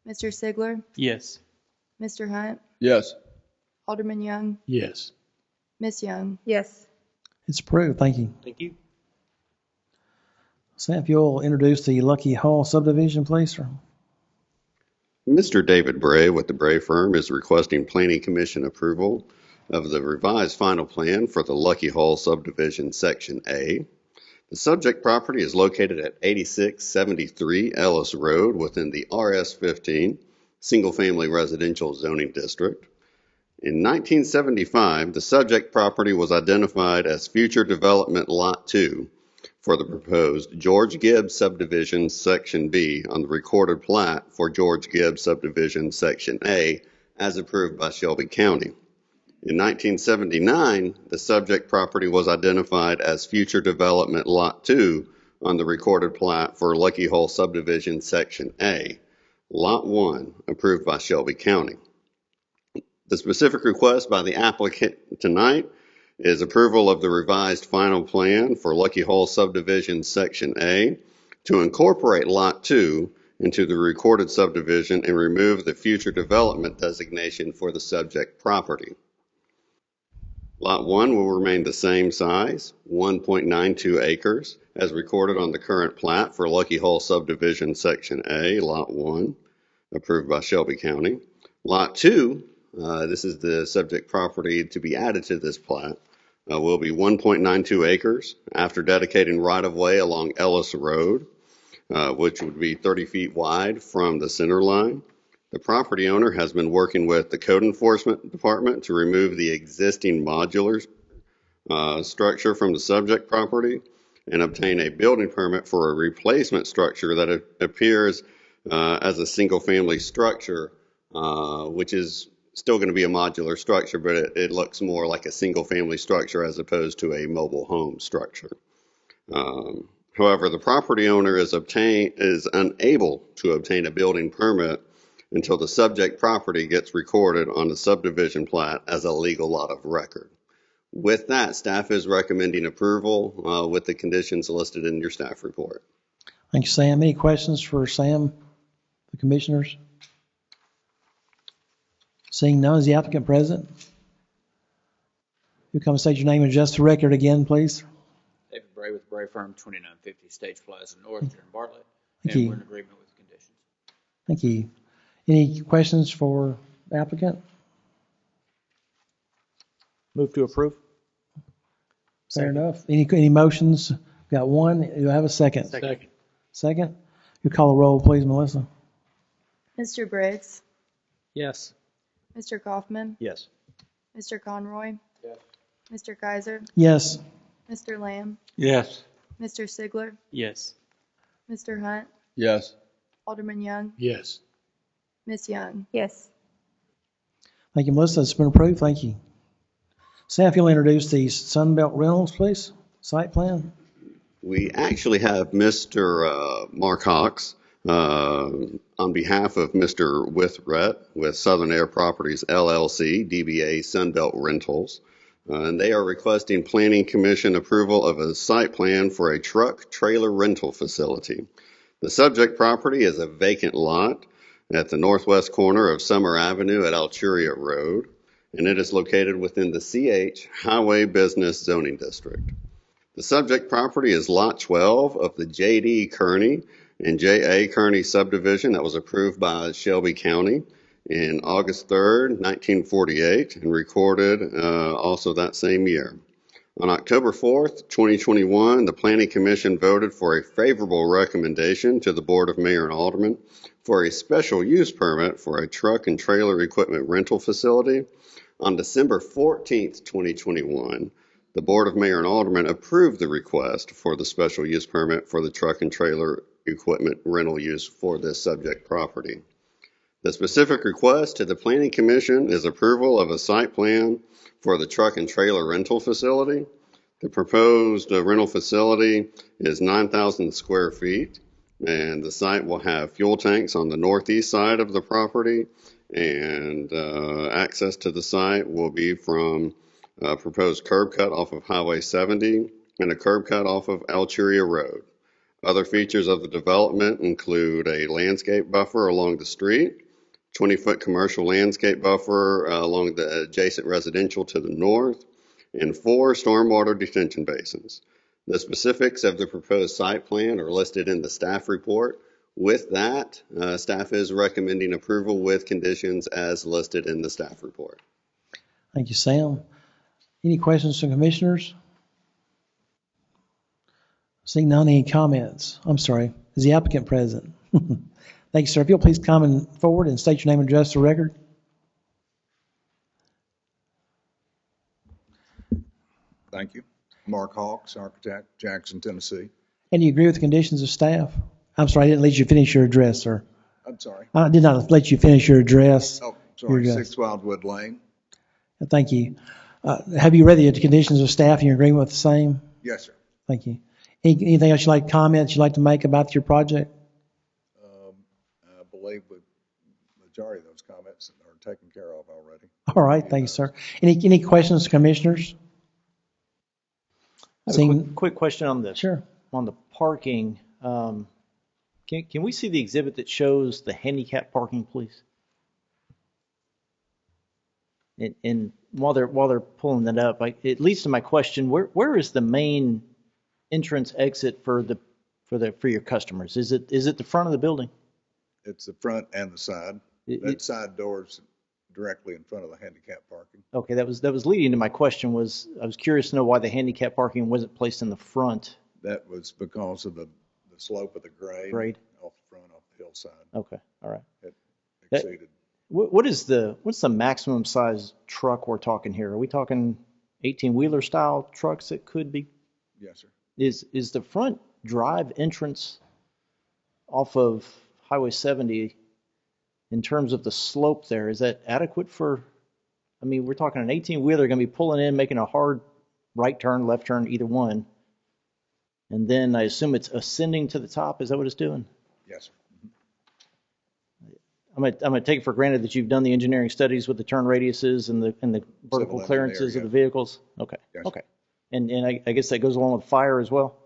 Speaker 3: Mr. Sigler,
Speaker 14: Yes.
Speaker 3: Mr. Hunt,
Speaker 12: Yes.
Speaker 3: Alderman Young,
Speaker 2: Yes.
Speaker 3: Miss Young.
Speaker 20: Yes.
Speaker 1: It's approved. Thank you.
Speaker 17: Thank you.
Speaker 1: Sam, if you'll introduce the Lucky Hall subdivision, please, sir.
Speaker 6: Mr. David Bray with the Bray firm is requesting Planning Commission approval of the revised final plan for the Lucky Hall subdivision Section A. The subject property is located at 8673 Ellis Road within the RS-15 Single Family Residential Zoning District. In 1975, the subject property was identified as Future Development Lot 2 for the proposed George Gibbs Subdivision Section B on the recorded plat for George Gibbs Subdivision Section A as approved by Shelby County. In 1979, the subject property was identified as Future Development Lot 2 on the recorded plat for Lucky Hole Subdivision Section A, Lot 1, approved by Shelby County. The specific request by the applicant tonight is approval of the revised final plan for Lucky Hole Subdivision Section A to incorporate Lot 2 into the recorded subdivision and remove the future development designation for the subject property. Lot 1 will remain the same size, 1.92 acres, as recorded on the current plat for Lucky Hole Subdivision Section A, Lot 1, approved by Shelby County. Lot 2, this is the subject property to be added to this plat, will be 1.92 acres after dedicating right-of-way along Ellis Road, which would be 30 feet wide from the center line. The property owner has been working with the Code Enforcement Department to remove the existing modular structure from the subject property and obtain a building permit for a replacement structure that appears as a single-family structure, which is still going to be a modular structure, but it looks more like a single-family structure as opposed to a mobile home structure. However, the property owner is unable to obtain a building permit until the subject property gets recorded on the subdivision plat as a legal lot of record. With that, staff is recommending approval with the conditions listed in your staff report.
Speaker 1: Thank you, Sam. Any questions for Sam, the commissioners? Seeing none, is the applicant present? You come and state your name and address the record again, please.
Speaker 18: David Bray with Bray Firm, 2950 Stage Plaza North here in Bartlett.
Speaker 1: Thank
Speaker 18: And
Speaker 1: you.
Speaker 18: we're in agreement with the conditions.
Speaker 1: Thank you. Any questions for the applicant?
Speaker 11: Move to approve.
Speaker 1: Fair enough. Any motions? Got one. Do I have a second?
Speaker 2: Second.
Speaker 1: Second? You call the roll, please, Melissa.
Speaker 3: Mr. Briggs,
Speaker 13: Yes.
Speaker 3: Mr. Kaufman,
Speaker 11: Yes.
Speaker 3: Mr. Conroy, Mr. Kaiser,
Speaker 1: Yes.
Speaker 3: Mr. Lamb,
Speaker 16: Yes.
Speaker 3: Mr. Sigler,
Speaker 14: Yes.
Speaker 3: Mr. Hunt,
Speaker 12: Yes.
Speaker 3: Alderman Young,
Speaker 2: Yes.
Speaker 3: Miss Young.
Speaker 20: Yes.
Speaker 1: Thank you, Melissa. It's been approved. Thank you. Sam, if you'll introduce the Sunbelt Rentals, please. Site plan.
Speaker 6: We actually have Mr. Mark Hawks on behalf of Mr. Withret with Southern Air Properties LLC, DBA Sunbelt Rentals. And they are requesting Planning Commission approval of a site plan for a truck trailer rental facility. The subject property is a vacant lot at the northwest corner of Summer Avenue at Alturia Road, and it is located within the CH Highway Business Zoning District. The subject property is Lot 12 of the J.D. Kearney and J.A. Kearney subdivision that was approved by Shelby County in August 3rd, 1948, and recorded also that same year. On October 4th, 2021, the Planning Commission voted for a favorable recommendation to the Board of Mayor and Aldermen for a special use permit for a truck and trailer equipment rental facility. On December 14th, 2021, the Board of Mayor and Aldermen approved the request for the special use permit for the truck and trailer equipment rental use for this subject property. The specific request to the Planning Commission is approval of a site plan for the truck and trailer rental facility. The proposed rental facility is 9,000 square feet, and the site will have fuel tanks on the northeast side of the property and access to the site will be from a proposed curb cut off of Highway 70 and a curb cut off of Alturia Road. Other features of the development include a landscape buffer along the street, 20-foot commercial landscape buffer along the adjacent residential to the north, and 4 stormwater detention basins. The specifics of the proposed site plan are listed in the staff report. With that, staff is recommending approval with conditions as listed in the staff report.
Speaker 1: Thank you, Sam. Any questions from commissioners? Seeing none, any comments? I'm sorry, is the applicant present? Thank you, sir. If you'll please come forward and state your name and address for record.
Speaker 20: Thank you. Mark Hawks, architect, Jackson, Tennessee.
Speaker 1: And do you agree with the conditions of staff? I'm sorry, I didn't let you finish your address, sir.
Speaker 20: I'm sorry.
Speaker 1: I did not let you finish your address.
Speaker 20: Oh, sorry, 6 Wildwood Lane.
Speaker 1: Thank you. Have you read the conditions of staff and you're agreeing with the same?
Speaker 20: Yes, sir.
Speaker 1: Thank you. Anything else you'd like comments you'd like to make about your project?
Speaker 20: I believe the majority of those comments are taken care of already.
Speaker 1: All right, thank you, sir. Any questions, commissioners?
Speaker 11: I have a quick question on this.
Speaker 1: Sure.
Speaker 11: On the parking, can we see the exhibit that shows the handicap parking, please? And while they're pulling that up, it leads to my question: where is the main entrance exit for your customers? Is it the front of the building?
Speaker 20: It's the front and the side. That side door's directly in front of the handicap parking.
Speaker 11: Okay, that was leading to my question. I was curious to know why the handicap parking wasn't placed in the front.
Speaker 20: That was because of the slope of the grade off the front, off the hillside.
Speaker 11: Okay, all right.
Speaker 20: It exceeded.
Speaker 11: What's the maximum size truck we're talking here? Are we talking 18-wheeler style trucks that could be?
Speaker 20: Yes, sir.
Speaker 11: Is the front drive entrance off of Highway 70, in terms of the slope there, is that adequate for, I mean, we're talking an 18-wheeler going to be pulling in, making a hard right turn, left turn, either one. And then I assume it's ascending to the top. Is that what it's doing?
Speaker 20: Yes, sir.
Speaker 11: I'm gonna take it for granted that you've done the engineering studies with the turn radiuses and the vertical clearances of the vehicles. Okay.
Speaker 20: Yes.
Speaker 11: Okay. And I guess that goes along with fire as well?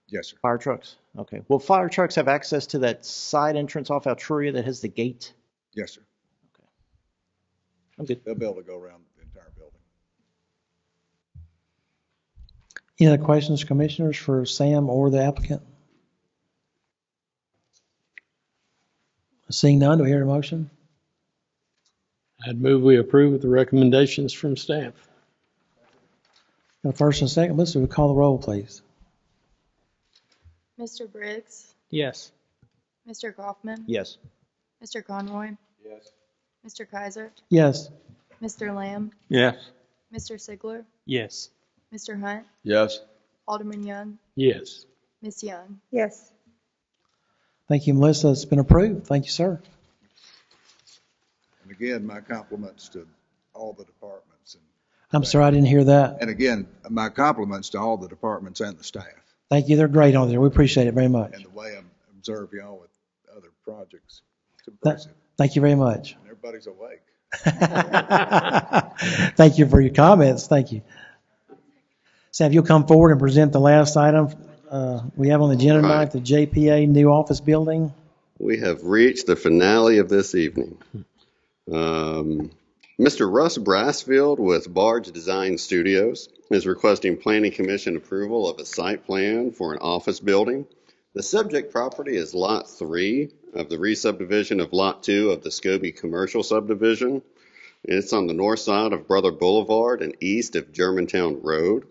Speaker 20: Yes, sir.
Speaker 11: Fire trucks. Okay. Will fire trucks have access to that side entrance off Alturia that has the gate?
Speaker 20: Yes, sir.
Speaker 11: Okay. I'm good.
Speaker 20: They'll be able to go around the entire building.
Speaker 1: Any other questions, commissioners, for Sam or the applicant? Seeing none, do we hear a motion?
Speaker 2: I'd move we approve of the recommendations from staff.
Speaker 1: Got a first and a second. Melissa, we call the roll, please.
Speaker 3: Mr. Briggs?
Speaker 13: Yes.
Speaker 3: Mr. Kaufman?
Speaker 11: Yes.
Speaker 3: Mr. Conroy?
Speaker 8: Yes.
Speaker 3: Mr. Kaiser?
Speaker 1: Yes.
Speaker 3: Mr. Lamb?
Speaker 16: Yes.
Speaker 3: Mr. Sigler?
Speaker 14: Yes.
Speaker 3: Mr. Hunt?
Speaker 12: Yes.
Speaker 3: Alderman Young?
Speaker 2: Yes.
Speaker 3: Ms. Young?
Speaker 21: Yes.
Speaker 1: Thank you, Melissa. It's been approved. Thank you, sir.
Speaker 20: And again, my compliments to all the departments.
Speaker 1: I'm sorry, I didn't hear that.
Speaker 20: And again, my compliments to all the departments and the staff.
Speaker 1: Thank you. They're great on there. We appreciate it very much.
Speaker 20: And the way I observe y'all with other projects. It's impressive.
Speaker 1: Thank you very much.
Speaker 20: And everybody's awake.
Speaker 1: Thank you for your comments. Thank you. Sam, if you'll come forward and present the last item we have on the agenda tonight, the JPA new office building.
Speaker 6: We have reached the finale of this evening. Mr. Russ Brassfield with Barge Design Studios is requesting Planning Commission approval of a site plan for an office building. The subject property is Lot 3 of the re-subdivision of Lot 2 of the Scobie Commercial Subdivision. It's on the north side of Brother Boulevard and east of Germantown Road.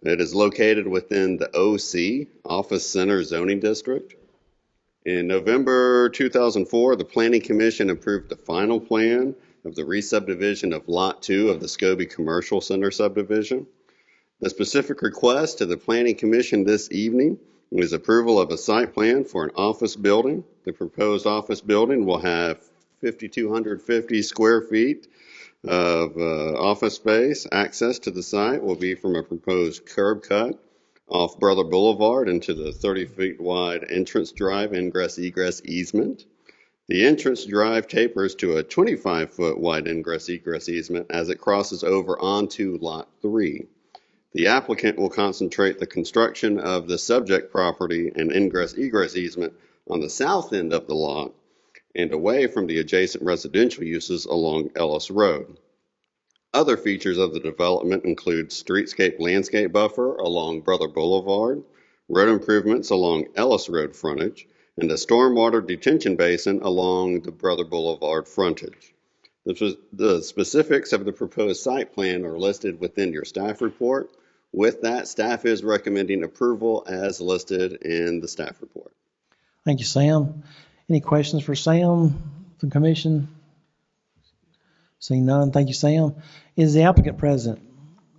Speaker 6: It is located within the OC, Office Center Zoning District. In November 2004, the Planning Commission approved the final plan of the re-subdivision of Lot 2 of the Scobie Commercial Center subdivision. The specific request to the Planning Commission this evening is approval of a site plan for an office building. The proposed office building will have 5,250 square feet of office space. Access to the site will be from a proposed curb cut off Brother Boulevard into the 30 feet wide entrance drive ingress egress easement. The entrance drive tapers to a 25-foot wide ingress-egress easement as it crosses over onto Lot 3. The applicant will concentrate the construction of the subject property and ingress-egress easement on the south end of the lot and away from the adjacent residential uses along Ellis Road. Other features of the development include streetscape landscape buffer along Brother Boulevard, road improvements along Ellis Road frontage, and a stormwater detention basin along the Brother Boulevard frontage. The specifics of the proposed site plan are listed within your staff report. With that, staff is recommending approval as listed in the staff report.
Speaker 1: Thank you, Sam. Any questions for Sam from Commission? Seeing none, thank you, Sam. Is the applicant present?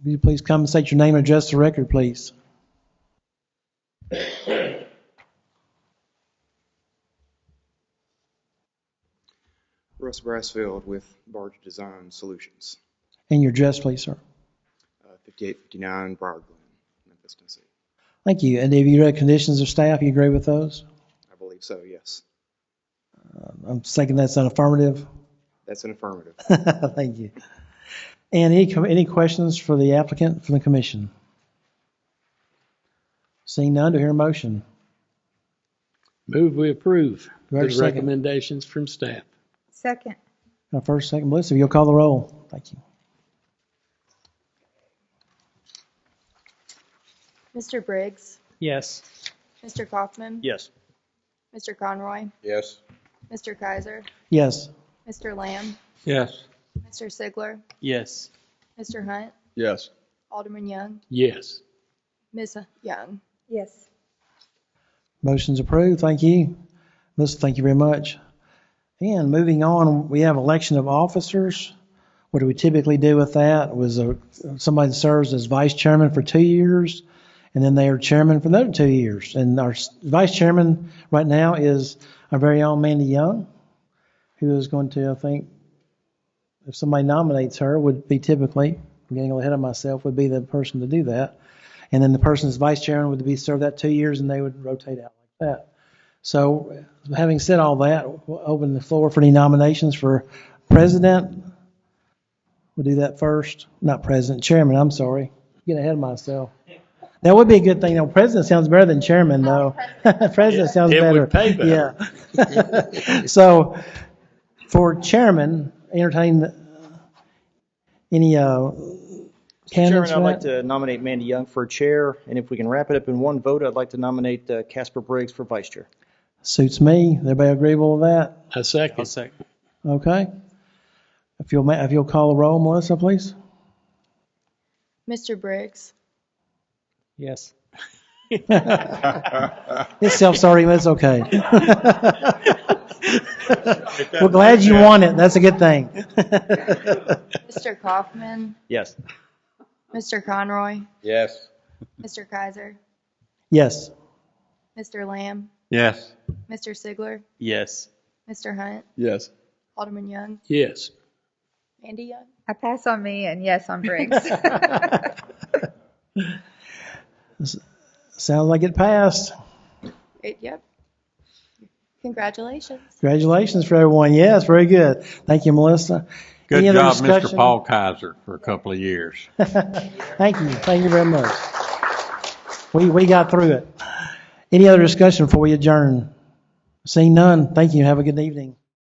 Speaker 1: Will you please come and state your name and address the record, please?
Speaker 21: Russ Brassfield with Barge Design Solutions.
Speaker 1: And your address, please, sir.
Speaker 21: 5859 Briar Glen, Memphis, Tennessee.
Speaker 1: Thank you. And have you read conditions of staff? You agree with those?
Speaker 21: I believe so, yes.
Speaker 1: I'm thinking that's an affirmative.
Speaker 21: That's an affirmative.
Speaker 1: Thank you. And any questions for the applicant from the commission? Seeing none, do I hear a motion?
Speaker 2: Move we approve
Speaker 1: Do I hear a
Speaker 2: the
Speaker 1: second?
Speaker 2: recommendations from staff.
Speaker 22: Second.
Speaker 1: First, second, Melissa, you'll call the roll. Thank you.
Speaker 3: Mr. Briggs,
Speaker 13: Yes.
Speaker 3: Mr. Kaufman,
Speaker 11: Yes.
Speaker 3: Mr. Conroy,
Speaker 15: Yes.
Speaker 3: Mr. Kaiser,
Speaker 1: Yes.
Speaker 3: Mr. Lamb,
Speaker 15: Yes.
Speaker 3: Mr. Sigler,
Speaker 14: Yes.
Speaker 3: Mr. Hunt,
Speaker 12: Yes.
Speaker 3: Alderman Young,
Speaker 2: Yes.
Speaker 3: Ms. Young.
Speaker 22: Yes.
Speaker 1: Motion's approved. Thank you. Melissa, thank you very much. And moving on, we have election of officers. What do we typically do with that? Was somebody serves as vice chairman for 2 years, and then they are chairman for another 2 years. And our vice chairman right now is our very own Mandy Young, who is going to, I think, if somebody nominates her, would be typically, I'm getting ahead of myself, would be the person to do that. And then the person as vice chairman would be served that 2 years, and they would rotate out like that. So having said all that, we'll open the floor for any nominations for president. We'll do that first. Not president, chairman, I'm sorry. Getting ahead of myself. That would be a good thing. No, president sounds better than chairman, though. President sounds
Speaker 2: It
Speaker 1: better.
Speaker 2: would pay better.
Speaker 1: Yeah. So for chairman, entertain any candidates?
Speaker 11: Chairman, I'd like to nominate Mandy Young for chair, and if we can wrap it up in one vote, I'd like to nominate Casper Briggs for vice chair.
Speaker 1: Suits me. Everybody agreeable with that?
Speaker 2: A second.
Speaker 14: I'll second.
Speaker 1: Okay. If you'll call the roll, Melissa, please.
Speaker 3: Mr. Briggs,
Speaker 13: Yes.
Speaker 1: It's self-starting, that's okay. We're glad you won it. That's a good thing.
Speaker 3: Mr. Kaufman,
Speaker 11: Yes.
Speaker 3: Mr. Conroy,
Speaker 15: Yes.
Speaker 3: Mr. Kaiser,
Speaker 1: Yes.
Speaker 3: Mr. Lamb,
Speaker 16: Yes.
Speaker 3: Mr. Sigler,
Speaker 14: Yes.
Speaker 3: Mr. Hunt,
Speaker 12: Yes.
Speaker 3: Alderman Young,
Speaker 2: Yes.
Speaker 3: Mandy Young.
Speaker 22: I pass on me and yes on Briggs.
Speaker 1: Sounds like it passed.
Speaker 3: Yep. Congratulations.
Speaker 1: Congratulations for everyone. Yes, very good. Thank you, Melissa.
Speaker 16: Good
Speaker 1: Any other
Speaker 16: job, Mr.
Speaker 1: discussion?
Speaker 16: Paul Kaiser, for a couple of years.
Speaker 1: Thank you. Thank you very much. We got through it. Any other discussion before we adjourn? Seeing none, thank you. Have a good evening.